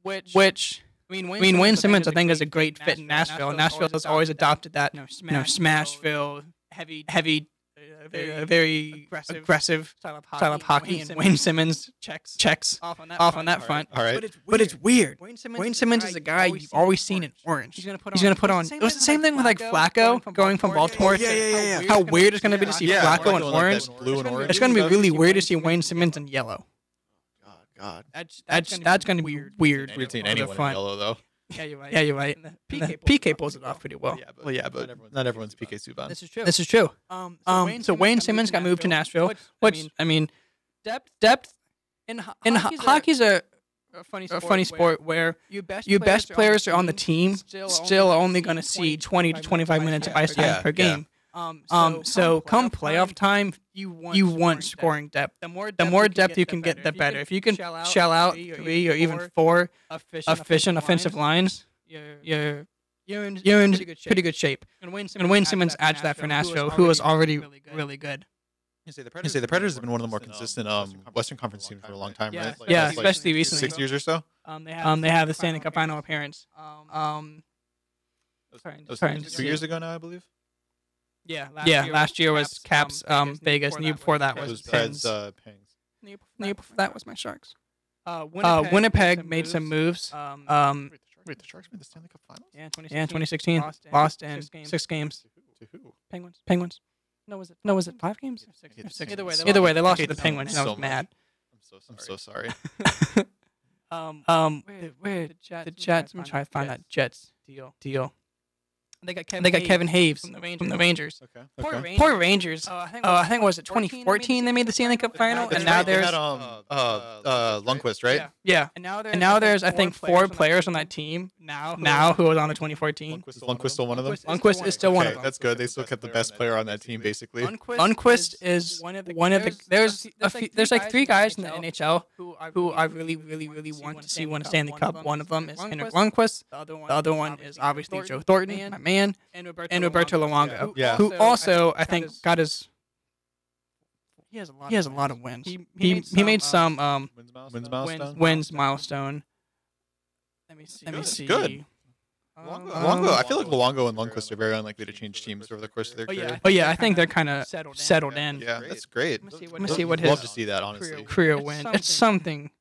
which I mean, Wayne Simmons, I think, is a great fit in Nashville. Nashville has always adopted that, Smashville, heavy, very aggressive style of hockey. And Wayne Simmons checks off on that front. All right. But it's weird. Wayne Simmons is a guy you've always seen in orange. He's gonna put on. It was the same thing with like Flacco going from Baltimore. Yeah. How weird it's gonna be to see Flacco in orange. Blue and orange. It's gonna be really weird to see Wayne Simmons in yellow. God. That's gonna be weird. Weird seeing anyone in yellow though. Yeah, you're right. PK pulls it off pretty well. But not everyone's PK Subban. This is true. So Wayne Simmons got moved to Nashville, which I mean, depth in hockey's a funny sport where your best players are on the team still only going to see 20 to 25 minutes of ice time per game. So come playoff time, you want scoring depth. The more depth you can get, the better. If you can shell out 3 or even 4 efficient offensive lines, you're in pretty good shape. And Wayne Simmons adds that for Nashville, who was already really good. The Predators have been one of the more consistent Western Conference teams for a long time, right? Yeah, especially recently. 6 years or so. They have the Stanley Cup final appearance. Sorry, 2 years ago now, I believe. Yeah, last year was Caps, Vegas, and the year before that was Preds, Pens. The year before that was my Sharks. Winnipeg made some moves. Wait, the Sharks made the Stanley Cup Finals? Yeah, 2016. Lost in 6 games. To who? Penguins. No, was it 5 games? 6. Either way, they lost to the Penguins, and I was mad. I'm so sorry. Where the Jets? Let me try to find that Jets deal. They got Kevin Haves from the Rangers. Okay. Poor Rangers. I think it was 2014 they made the Stanley Cup final, and now there's Lundqvist, right? Yeah. And now there's I think 4 players on that team now who was on the 2014. Lundqvist still one of them? Lundqvist is still one of them. That's good. They still kept the best player on that team, basically. Lundqvist is one of the. There's like 3 guys in the NHL who I really want to see win a Stanley Cup. One of them is Henrik Lundqvist. The other one is obviously Joe Thornton, my man, and Roberto Luongo, Yeah. who also I think got his. He has a lot of wins. He made some wins milestone. Let me see. Good. Luongo, I feel like Luongo and Lundqvist are very unlikely to change teams over the course of their career. Oh yeah, I think they're kind of settled in. Yeah, that's great. Let me see what his love to see that, honestly. career win. It's something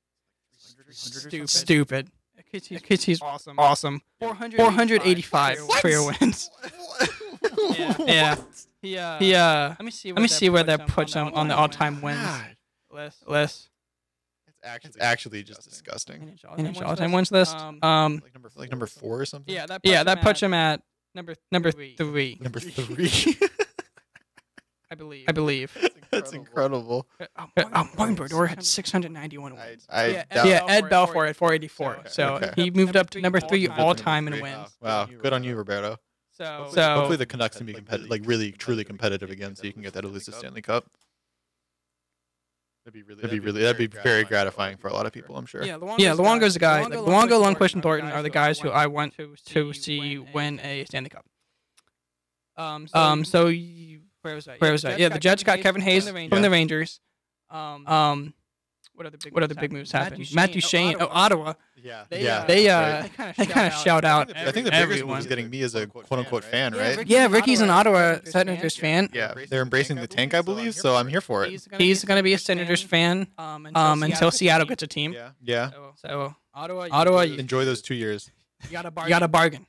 stupid. He's awesome. 485 career wins. Yeah. Let me see where that puts him on the all-time wins list. It's actually just disgusting. NHL all-time wins list. Like number 4 or something. Yeah, that puts him at number 3. Number 3. I believe. That's incredible. Martin Brodeur had 691 wins. Ed Belfour had 484. So Okay. he moved up to number 3 all-time in wins. Wow, good on you, Roberto. So Hopefully the Canucks can be competitive, like really, truly competitive again, so you can get that elusive Stanley Cup. That'd be very gratifying for a lot of people, I'm sure. Yeah, Luongo's the guy. Like, Luongo, Lundqvist, and Thornton are the guys who I want to see win a Stanley Cup. Where was that? Yeah, the Jets got Kevin Hayes from the Rangers. What other big moves happened? Matt Duchene, Ottawa. They kind of shout out. I think the biggest move is getting me as a quote-unquote fan, right? Yeah, Ricky's an Ottawa Senators fan. Yeah, they're embracing the tank, I believe, so I'm here for it. He's going to be a Senators fan until Seattle gets a team. Yeah. So Ottawa, Enjoy those 2 years. You got a bargain.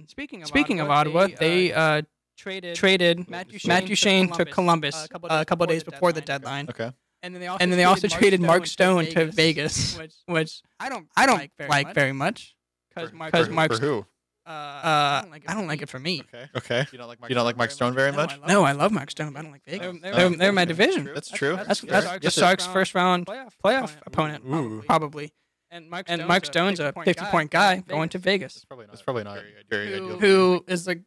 Speaking of Ottawa, they traded Matt Duchene to Columbus a couple days before the deadline. Okay. And then they also traded Mark Stone to Vegas, which I don't like very much. Because Mark. For who? I don't like it for me. Okay. You don't like Mark Stone very much? No, I love Mark Stone, but I don't like Vegas. They're my division. That's true. That's the Sharks' first round playoff opponent, probably. And Mark Stone's a 50-point guy going to Vegas. That's probably not very ideal. Who is like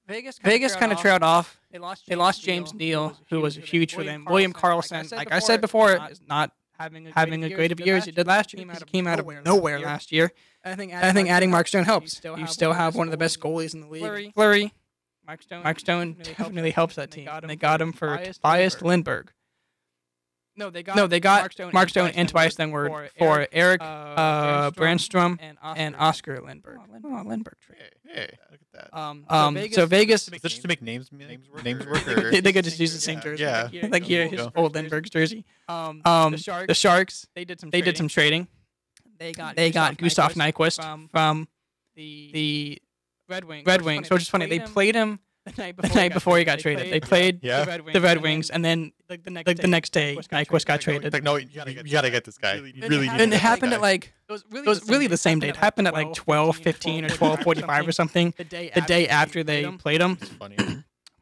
Vegas kind of trailed off. They lost James Neal, who was huge for them. William Karlsson, like I said before, is not having a great of year as he did last year. He came out of nowhere last year. I think adding Mark Stone helps. You still have one of the best goalies in the league. Fleury. Mark Stone definitely helps that team. They got him for Tobias Lindbergh. No, they got Mark Stone and Tobias Lindbergh for Eric Brandstrom and Oscar Lindbergh. Lindbergh trade. Hey, look at that. So Vegas. Is that just to make names work? Or? They could just use the same jersey. Yeah. Like his old Lindbergh's jersey. The Sharks. They did some trading. They got Gustav Nyquist from the Red Wings. Which is funny. They played him the night before he got traded. They played the Red Wings, and then the next day, Nyquist got traded. Like, no, you gotta get this guy. You really need and it happened at like it was really the same day. It happened at like 12:15 or 12:45 or something. The day after they played him. It's funny.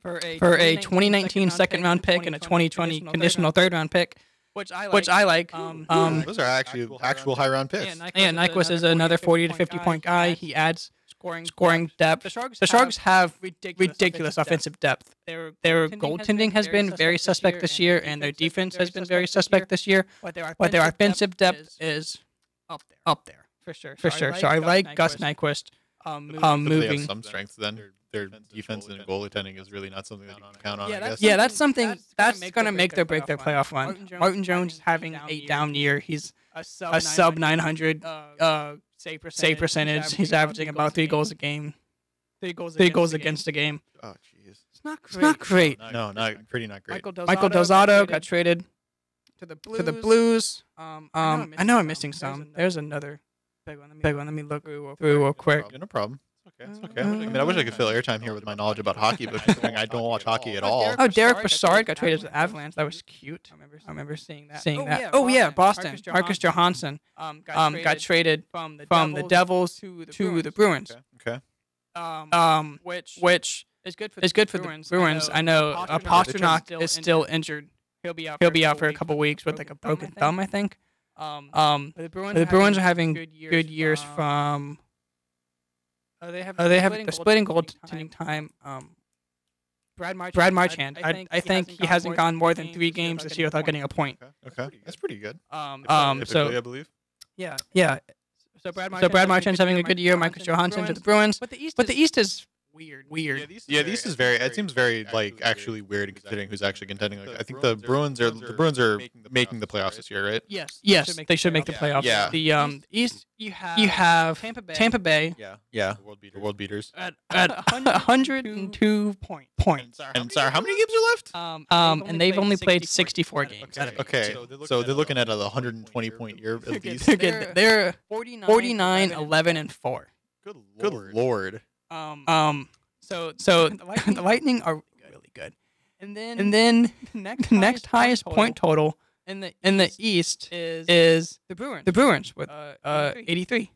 For a 2019 second round pick and a 2020 conditional third round pick, which I like. Those are actual high round picks. Yeah, Nyquist is another 40 to 50 point guy. He adds scoring depth. The Sharks have ridiculous offensive depth. Their goaltending has been very suspect this year, and their defense has been very suspect this year. But their offensive depth is up there for sure. So I like Gus Nyquist moving. They have some strengths then. Their defense and goaltending is really not something that you can count on, I guess. Yeah, that's something that's going to make or break their playoff run. Martin Jones is having a down year. He's a sub 900 save percentage. He's averaging about 3 goals a game. 3 goals against a game. Oh, jeez. It's not great. No, not great. Michael Del Zotto got traded to the Blues. I know I'm missing some. There's another big one. Let me look through real quick. No problem. Okay. I mean, I wish I could fill airtime here with my knowledge about hockey, but considering I don't watch hockey at all. Oh, Derek Brassard got traded to the Avalanche. That was cute. I remember seeing that. Oh yeah, Boston. Marcus Johansson got traded from the Devils to the Bruins. Okay. Which is good for the Bruins. I know Pastrnak is still injured. He'll be out for a couple weeks with like a broken thumb, I think. But the Bruins are having good years from. They have the splitting goaltending time. Brad Marchand. I think he hasn't gone more than 3 games this year without getting a point. Okay, that's pretty good. So I believe. Yeah. So Brad Marchand's having a good year. Marcus Johansson to the Bruins. But the East is weird. Yeah, the East is very. It seems very like actually weird considering who's actually contending. Like, I think the Bruins are making the playoffs this year, right? Yes, they should make the playoffs. Yeah. The East, you have Tampa Bay. Yeah. The world beaters. At 102 points. And sorry, how many games are left? And they've only played 64 games. Okay, so they're looking at a 120 point year of these. They're 49, 11, and 4. Good lord. So the Lightning are really good, and then the next highest point total in the East is the Bruins with 83.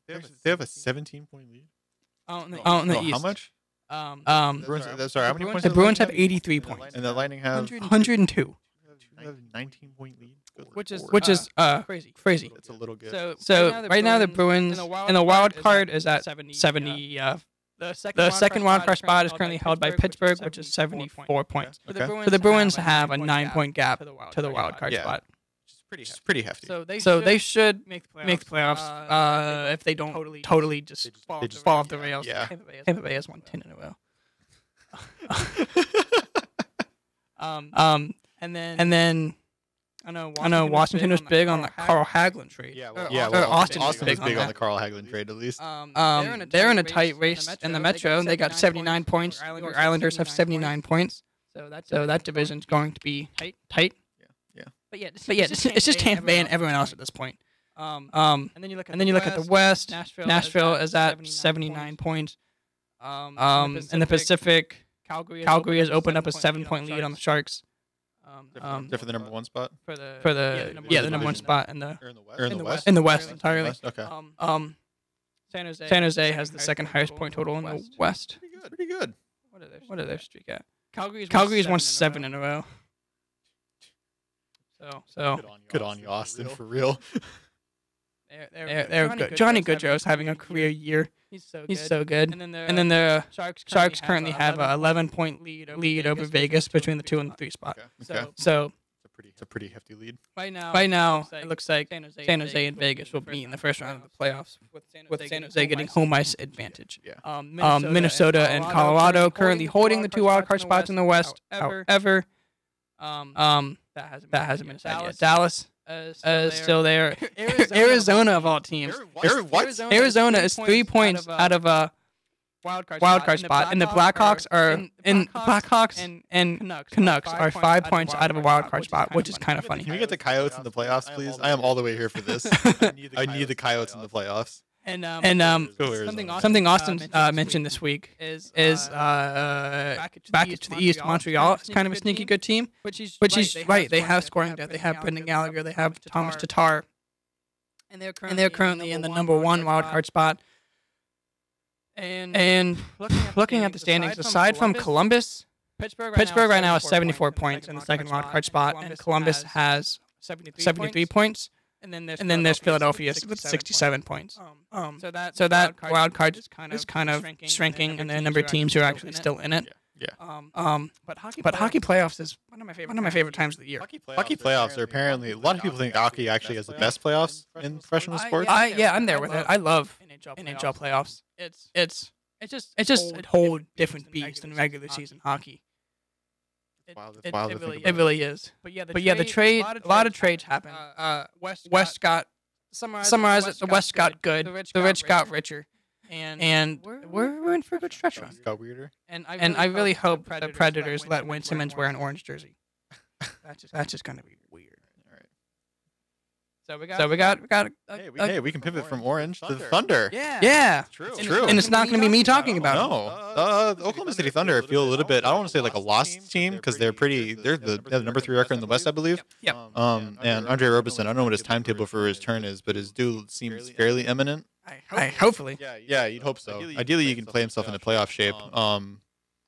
They have a 17-point lead. In the East. How much? Bruins, sorry, how many points? The Bruins have 83 points, and the Lightning have 102. 19-point lead. Which is crazy. It's a little good. So right now the Bruins and the wild card is at 70. The second wild card spot is currently held by Pittsburgh, which is 74 points. Okay. So the Bruins have a 9-point gap to the wild card spot. It's pretty hefty. So they should make the playoffs if they don't totally just fall off the rails. Yeah. Tampa Bay has won 10 in a row. And then I know Washington was big on the Carl Hagelin trade. Austin was big on the Carl Hagelin trade at least. They're in a tight race in the Metro. They got 79 points. The Islanders have 79 points. So that division's going to be tight. Yeah. But yeah, it's just Tampa Bay and everyone else at this point. And then you look at the West. Nashville is at 79 points. In the Pacific, Calgary has opened up a 7-point lead on the Sharks. They're for the number 1 spot. For the number 1 spot in the West. In the West entirely. Okay. San Jose has the second highest point total in the West. Pretty good. What are their streak at? Calgary's won 7 in a row. So good on you, Austin, for real. They're good. Johnny Gaudreau's having a career year. He's so good. And then the Sharks currently have a 11-point lead over Vegas between the 2 and the 3 spot. Okay. So it's a pretty hefty lead. Right now, it looks like San Jose and Vegas will be in the first round of the playoffs, with San Jose getting home ice advantage. Yeah. Minnesota and Colorado currently holding the 2 wildcard spots in the West. However, that hasn't been decided yet. Dallas is still there. Arizona of all teams. Arizona is 3 points out of a wildcard spot, and the Blackhawks and Canucks are 5 points out of a wildcard spot, which is kind of funny. Can we get the Coyotes in the playoffs, please? I am all the way here for this. I need the Coyotes in the playoffs. And something Austin mentioned this week is back to the East. Montreal is kind of a sneaky good team, which he's right. They have scoring depth. They have Brendan Gallagher. They have Thomas Tatar, and they're currently in the number 1 wildcard spot. And looking at the standings, aside from Columbus, Pittsburgh right now has 74 points in the second wildcard spot, and Columbus has 73 points. And then there's Philadelphia with 67 points. So that wild card is kind of shrinking, and there are a number of teams who are actually still in it. Yeah. But hockey playoffs is one of my favorite times of the year. Hockey playoffs are apparently, a lot of people think hockey actually has the best playoffs in professional sports. I'm there with it. I love NHL playoffs. It's just a whole different beast than regular season hockey. It really is. But yeah, the trade. A lot of trades happen. West got summarize it. The West got good. The rich got richer, and we're in for a good stretch run. Got weirder. And I really hope the Predators let Wayne Simmons wear an orange jersey. That's just gonna be weird. All right. So we got Hey, we can pivot from Orange to the Thunder. yeah. True. And it's not going to be me talking about it. No, the Oklahoma City Thunder feel a little bit. I don't want to say like a lost team because they're the number 3 record in the West, I believe. Yep. And Andre Roberson, I don't know what his timetable for his turn is, but his due seems fairly imminent. Hopefully. Yeah, you'd hope so. Ideally, he can play himself into playoff shape.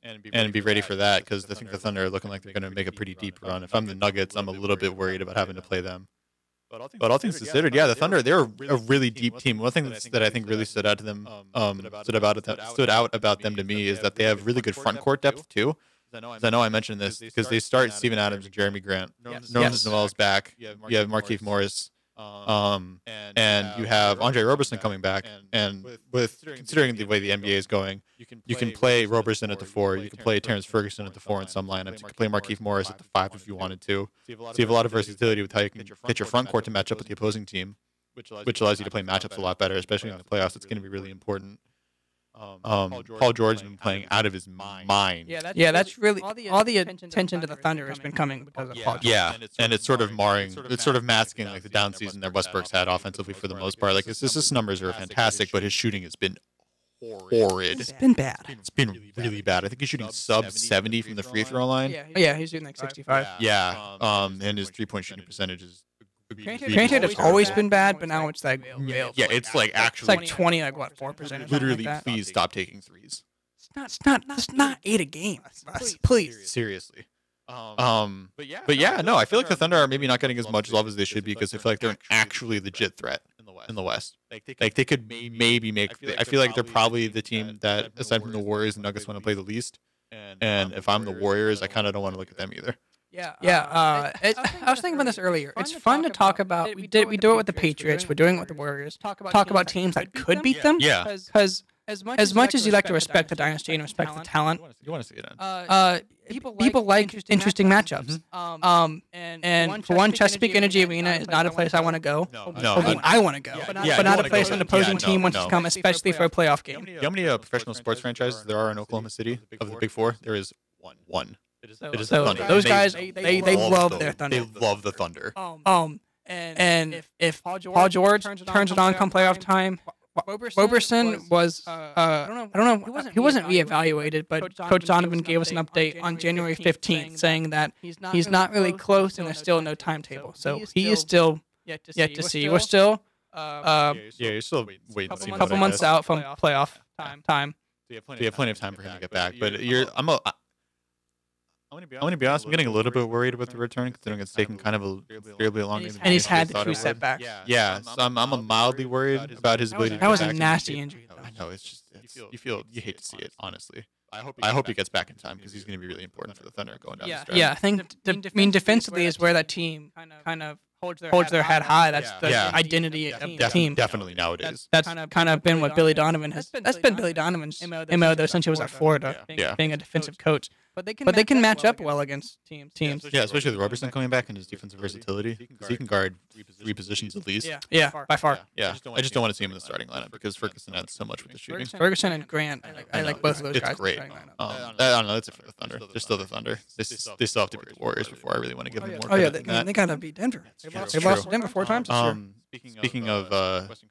And be ready for that because I think the Thunder are looking like they're going to make a pretty deep run. If I'm the Nuggets, I'm a little bit worried about having to play them. But all things considered, yeah, the Thunder, they're a really deep team. One thing that I think really stood out to them, stood out about them to me is that they have really good front court depth too. I know I mentioned this because they start Steven Adams and Jeremy Grant. Nerlens Noel's back. You have Markieff Morris. And you have Andre Roberson coming back, and with considering the way the NBA is going, you can play Roberson at the 4, you can play Terrence Ferguson at the 4 in some lineups, you can play Markieff Morris at the 5 if you wanted to. So you have a lot of versatility with how you can get your front court to match up with the opposing team, which allows you to play matchups a lot better, especially in the playoffs. It's going to be really important. Paul George's been playing out of his mind. Yeah, that's really all the attention to the Thunder has been coming because of Paul George. Yeah, and it's sort of masking like the down season that Westbrook's had offensively for the most part. Like his numbers are fantastic, but his shooting has been horrid. It's been bad. It's been really bad. I think he's shooting sub 70 from the free throw line. Yeah, he's shooting like 65. Yeah, and his 3-point shooting percentage is. Granted, it's always been bad, but now it's like yeah, it's like it's actually like 20, like what 4%? Literally, please stop taking threes. It's not 8 a game. Please. Seriously. But yeah, no, I feel like the Thunder are maybe not getting as much love as they should be because I feel like they're an actually legit threat in the West. Like they could maybe make. I feel like they're probably the team that, aside from the Warriors and Nuggets, want to play the least. And if I'm the Warriors, I kind of don't want to look at them either. I was thinking about this earlier. It's fun to talk about. We do it with the Patriots. We're doing it with the Warriors. Talk about teams that could beat them. Yeah. Because as much as you like to respect the dynasty and respect the talent, You want to see it end? people like interesting matchups. And for one, Chesapeake Energy Arena is not a place I want to go. No. I want to go, but not a place an opposing team wants to come, especially for a playoff game. You know how many professional sports franchises there are in Oklahoma City? Of the Big Four, there is one. It is the Thunder. Those guys, they love their Thunder. They love the Thunder. And if Paul George turns it on come playoff time, Roberson was I don't know, he wasn't reevaluated, but Coach Donovan gave us an update on January 15th saying that he's not really close and there's still no timetable. So he is still yet to see. We're still You're still waiting. a couple months out from playoff time. So you have plenty of time for him to get back. But I'm going to be honest, I'm getting a little bit worried about the return, considering it's taken kind of a fairly long time. And he's had the 2 setbacks. Yeah, so I'm mildly worried about his ability to That was get a back. nasty injury, though. I know, it's just, you hate to see it, honestly. I hope he gets back in time because he's going to be really important for the Thunder going down the stretch. Yeah, I think, defensively is where that team kind of holds their head high. That's the identity of the team. Definitely nowadays. That's kind of been what Billy Donovan has. That's been Billy Donovan's MO, though, since he was at Florida, being a defensive coach. But they can match up well against teams. Yeah, especially with Roberson coming back and his defensive versatility, because he can guard 3 positions at least. Yeah, by far. Yeah, I just don't want to see him in the starting lineup because Ferguson adds so much with the shooting. Ferguson and Grant, I like both of those guys. It's great. I don't know. That's it for the Thunder. They're still the Thunder. They still have to beat the Warriors before I really want to give them more credit than that. They gotta beat Denver. They lost to Denver 4 times this year. Speaking of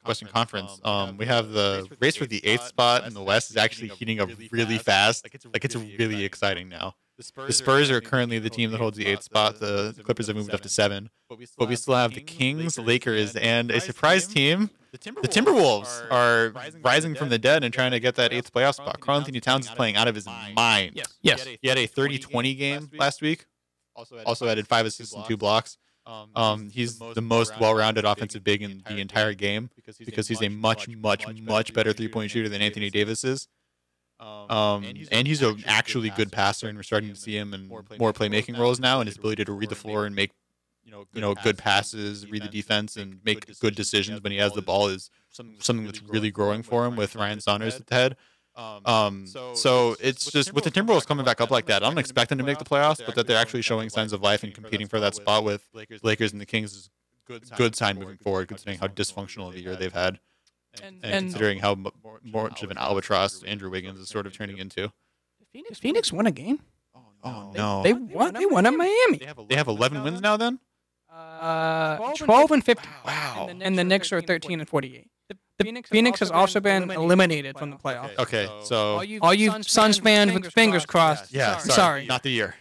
Western Conference, we have the race for the 8th spot in the West is actually heating up really fast. Like it's really exciting now. The Spurs are currently the team that holds the 8th spot. The Clippers have moved up to 7. But we still have the Kings, Lakers, and a surprise team. The Timberwolves are rising from the dead and trying to get that 8th playoff spot. Karl Anthony Towns is playing out of his mind. Yes. He had a 30-20 game last week. Also added 5 assists and 2 blocks. He's the most well-rounded offensive big in the entire game because he's a much better 3-point shooter than Anthony Davis is. And he's an actually good passer, and we're starting to see him in more playmaking roles now, and his ability to read the floor and make good passes, read the defense, and make good decisions when he has the ball is something that's really growing for him with Ryan Saunders at the head. So it's just with the Timberwolves coming back up like that, I don't expect them to make the playoffs, but that they're actually showing signs of life and competing for that spot with Lakers and the Kings is good sign moving forward, considering how dysfunctional of a year they've had. And considering how much of an albatross Andrew Wiggins is sort of turning into. Did Phoenix win a game? Oh no! They won at Miami. They have 11 wins now. Then 12 and 50. Wow. And the Knicks are 13 and 48. The Phoenix has also been eliminated from the playoffs. Okay, so All you Suns fans with fingers crossed. yeah, sorry, not the year.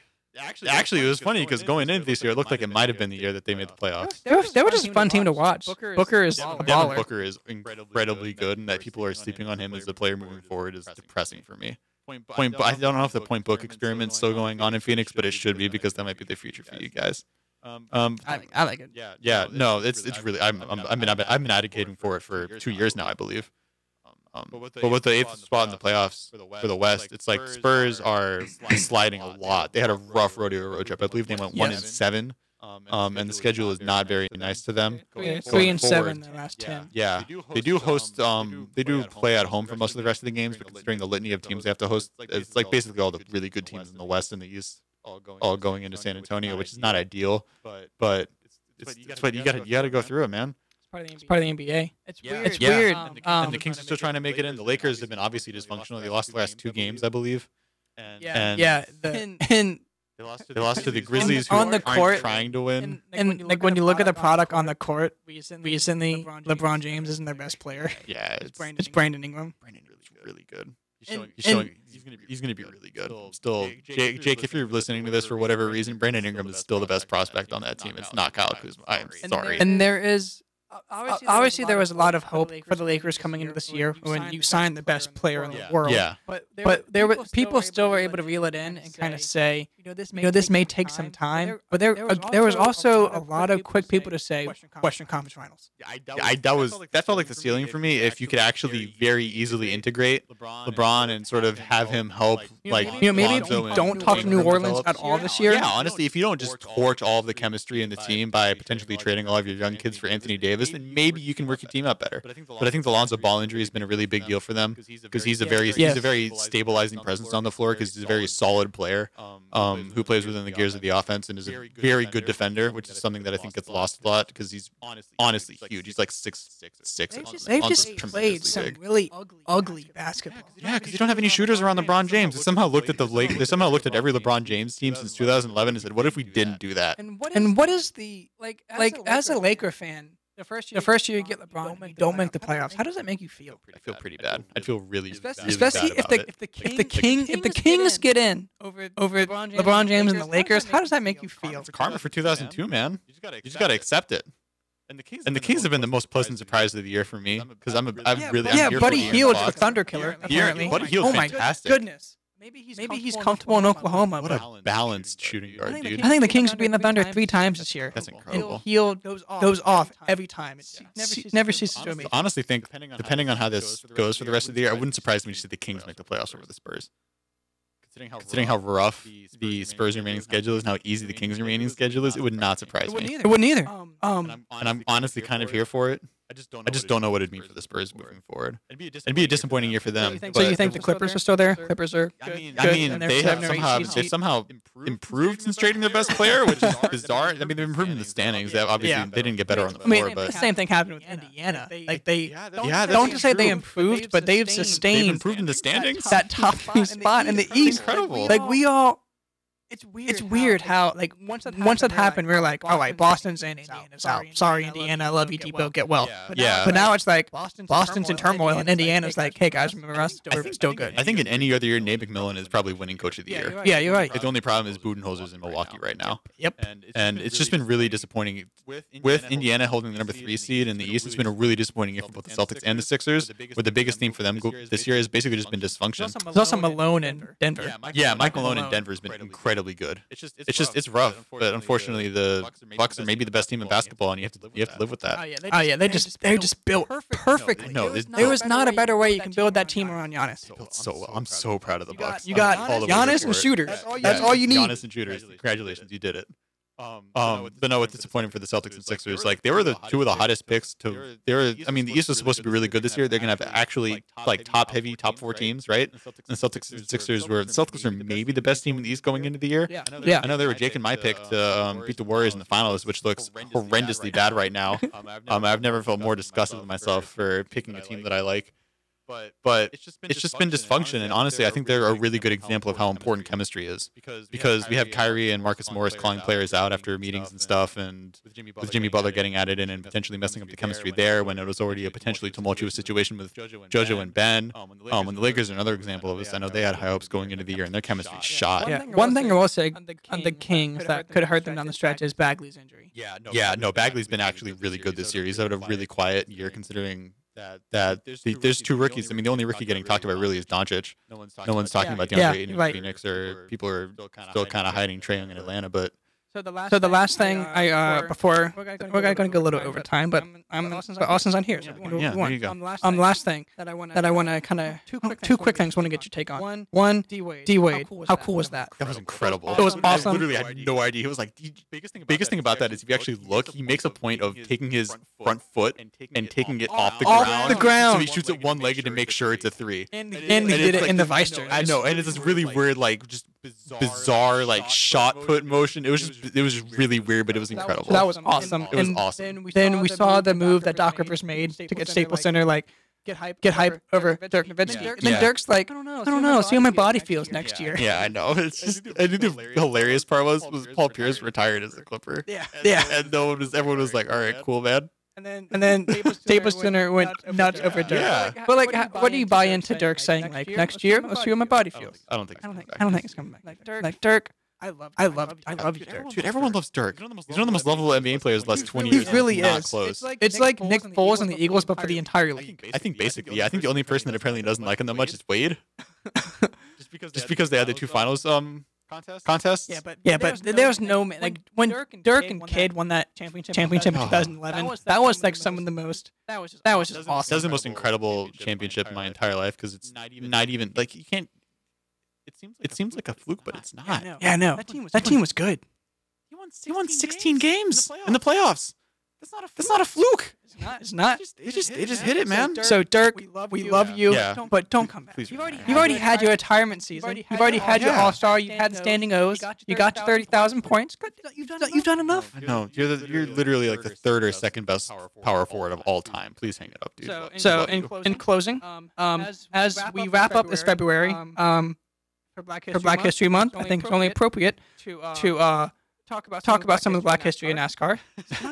Actually, it was funny because going into this year, it looked like it might have been the year that they made the playoffs. They were just a fun team to watch. Booker is a Devin baller. Booker is incredibly good, and that people are sleeping on him as a player moving forward is depressing for me. I don't know if the point book experiment's still going on in Phoenix, but it should be because that might be the future for you guys. I like it. Yeah, no, it's really I've been advocating for it for 2 years now, I believe. But with the 8th spot in the playoffs for the West, it's like Spurs are sliding a lot. They had a rough rodeo road trip. I believe they went 1-7, and the schedule is not very nice to them. 3 and 7 in the last 10. Yeah, they do host. They do play at home for most of the rest of the games, but considering the litany of teams they have to host, it's like basically all the really good teams in the West and the East all going into San Antonio, which is not ideal. But it's what you gotta go through it, man. It's part of the NBA. It's weird. weird. And the Kings are still trying to make it in. The Lakers have been obviously dysfunctional. They lost the last 2 games, I believe. And they lost to the Grizzlies, who on the aren't court, trying to win. And like when you look at the product on the court, recently LeBron James isn't their best player. Yeah, It's Brandon Ingram. Brandon really good. He's gonna be really good. Still, Jake, if you're listening to this for whatever reason, Brandon Ingram is still the best prospect on that team. It's not Kyle Kuzma. I'm sorry. And there is. Obviously, there was a lot of hope for the Lakers coming into this year when you signed the best player in the world. Yeah. But there were people still were able to reel it in and kind of say, this may take some time. But there was also a lot of quick people to say Western Conference Finals. That felt like the ceiling for me. If you could actually very easily integrate LeBron and sort of have him help, like maybe if Lonzo you and don't talk to New Orleans at all this year. Yeah, honestly, if you don't just torch all of the chemistry in the team by potentially trading all of your young kids for Anthony Davis, then maybe you can work your team out better. But I think the Lonzo Ball injury has been a really big deal for them because he's a very stabilizing presence on the floor because he's a very solid player who plays within the gears of the offense and is a very good defender, which is something that I think gets lost a lot because he's honestly huge. He's like 6'6". They've just played some really ugly basketball. Yeah, because you don't have any shooters around LeBron James. They somehow looked at They somehow looked at every LeBron James team since 2011 and said, "What if we didn't do that?" And what is the as a Laker fan? The first year you get LeBron, you don't make the playoffs. How does that make you feel? I feel pretty bad. I'd feel really especially bad about if the Kings get in over LeBron James and the Lakers. How does that make you feel? It's karma for 2002, man. You just gotta accept it. And the Kings have been the most pleasant surprise of the year for me because I'm here Buddy for the Hield's Bucks. the Thunder killer. Apparently. Buddy Hield's Oh my fantastic. goodness. Maybe he's comfortable in Oklahoma. What a balanced shooting guard, dude. I think the Kings will be in the Thunder 3 times this year. That's incredible. And Hield goes off every time. It never ceases to amaze. I honestly think, depending on how this goes for the rest of the year, I wouldn't surprise me to see the Kings make the playoffs over the Spurs. Considering how rough the Spurs' remaining schedule is and how easy the Kings' remaining schedule is, it would not surprise me. It wouldn't either. And I'm honestly kind of here for it. I just don't know what it'd mean for the Spurs moving forward. It'd be a disappointing year for them. So you think the Clippers are still there? Clippers are good. I mean, they've somehow improved since trading their best player, which is bizarre. I mean, they've improved in the standings. Obviously, they didn't get better on the floor, but the same thing happened with Indiana. Don't just say they improved, but they've sustained. They've improved in the standings. That top 3 spot in the East. Incredible. Like we all. It's weird how like once that happened, we were like, all right, Boston's in, Indiana's out. Sorry, Indiana, I love you, Debo, get well. But now it's like Boston's in turmoil, and Indiana's like, hey guys, remember us? We're still good. I think in any other year, Nate McMillan is probably winning Coach of the Year. Yeah, you're right. The only problem is Budenholzer's in Milwaukee right now. Yep. And it's just been really disappointing. With Indiana holding the number 3 seed in the East, it's been a really disappointing year for both the Celtics and the Sixers, where the biggest theme for them this year has basically just been dysfunction. There's also Malone in Denver. Yeah, Mike Malone in Denver has been incredibly good. It's rough, but unfortunately the Bucks are maybe the best team in basketball, and you have to live with that. They're just built perfectly. No, there was not a better way you can build that team around Giannis. Built so well. I'm so proud of the Bucks. You got Giannis and shooters. That's all you need. Giannis and shooters. Congratulations, you did it. But no, it's disappointing for the Celtics and Sixers. Like they were the 2 of the hottest picks to. I mean, the East was supposed to be really good this year. They're gonna have actually like top 4 teams, right? And the Celtics and Sixers were maybe the best team in the East going into the year. Yeah. I know they were Jake and my pick to beat the Warriors in the finals, which looks horrendously bad right now. I've never felt more disgusted with myself for picking a team that I like. but it's just been dysfunction. And honestly, I think they're a really good example of how important chemistry is, because we have Kyrie and Marcus Morris calling players out after meetings and stuff, and with Jimmy Butler getting at it and potentially messing up the chemistry there when it was already a potentially tumultuous situation with JoJo and Ben. When the Lakers are another example of this, I know they had high hopes going into the year and their chemistry shot. Yeah. One thing I will say on the Kings that could hurt them down the stretch is Bagley's injury. No, Bagley's been actually really good this year. He's had a really quiet year considering that there's two rookies. I mean, the only rookie getting talked about really is Doncic. No one's talking about DeAndre Ayton in Phoenix, or people are still kind of hiding Trae Young in Atlanta. But So the last thing before we're going to go a little over time, but Austin's on here. So there you go. The last thing that I want to kind of two quick things. Want to get your take on. One, D Wade. How cool was that? That was incredible. It was awesome. I literally had no idea. He was like, the biggest thing about that is if you actually look, he makes a point of taking his front foot and taking it off the ground. So he shoots it one-legged to make sure it's a three. And he did it in the vice jersey. I know, and it's this really weird, like just bizarre, like shot put motion. It was just really weird, but it was incredible. So that was awesome. It was awesome. Then we saw the move that Doc Rivers made to get Staples Center, like get hype over Dirk Nowitzki. And then Dirk's like, I don't know, see how my body feels next year. Yeah, I know. It's just, I think the hilarious part was Paul Pierce retired as a Clipper. Yeah. And everyone was like, all right, cool, man. And then Staples Center went nuts over Dirk. Yeah. But like, what do you buy into Dirk saying like next year? Let's see how my body feels. I don't think it's coming back. Like Dirk. I love you, Dirk. Dude, everyone loves Dirk. He's one of the most lovable NBA players the last 20 years. He really not is. Close. It's like Nick Foles and the Eagles, but for the entire league. I think basically, yeah. I think the only person that apparently doesn't like him that much is Wade. Just because they had the two finals contests. Yeah, but there was no like when Dirk and Kidd won that championship in 2011. That was like some of the most. That was just awesome. That was the most incredible championship in my entire life because it's not even like you can't. It seems like a fluke, but it's not. Yeah, no. That team was good. He won 16 games in the playoffs. That's not a fluke. It's not. They just hit it, man. So Dirk, we love you, but don't come back. Please, You've already had your retirement season. You've already had your All-Star. You've had standing O's. You got your 30,000 points. You've done enough. I know. You're literally like the third or second best power forward of all time. Please hang it up, dude. So in closing, as we wrap up this February, for Black History Month, I think it's only appropriate to talk about some of the Black history in NASCAR.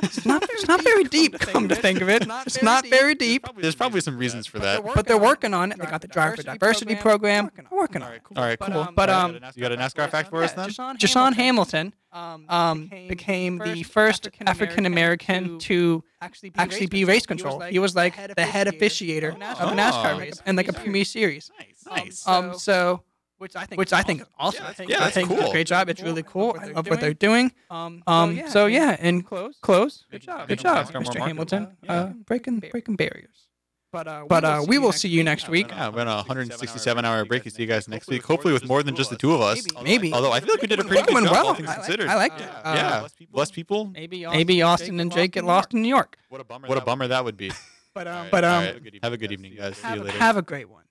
It's not very deep, come to think of it. It's not very deep. There's probably some reasons for that. But they're working on it. They got the Drive for Diversity program. We're working on it. All right, cool. But you got a NASCAR fact for us then? Jashawn Hamilton became the first African American to actually be race control. He was like the head officiator of a NASCAR race and like a premier series. Nice. So. Which I think is awesome. Yeah, I think cool. It's a great job. It's really cool. I love what they're doing. So yeah, and close. Good job, Mr. Hamilton. Breaking barriers. But we will see you next week. Yeah, we're on a 167-hour break. See you guys next week. Hopefully with more than just the two of us. Maybe. Although I feel like we did a pretty good job, all things considered. I liked it. Yeah, less people. Maybe Austin and Jake get lost in New York. What a bummer that would be. But right, have a good evening, guys. See you later. Have a great one.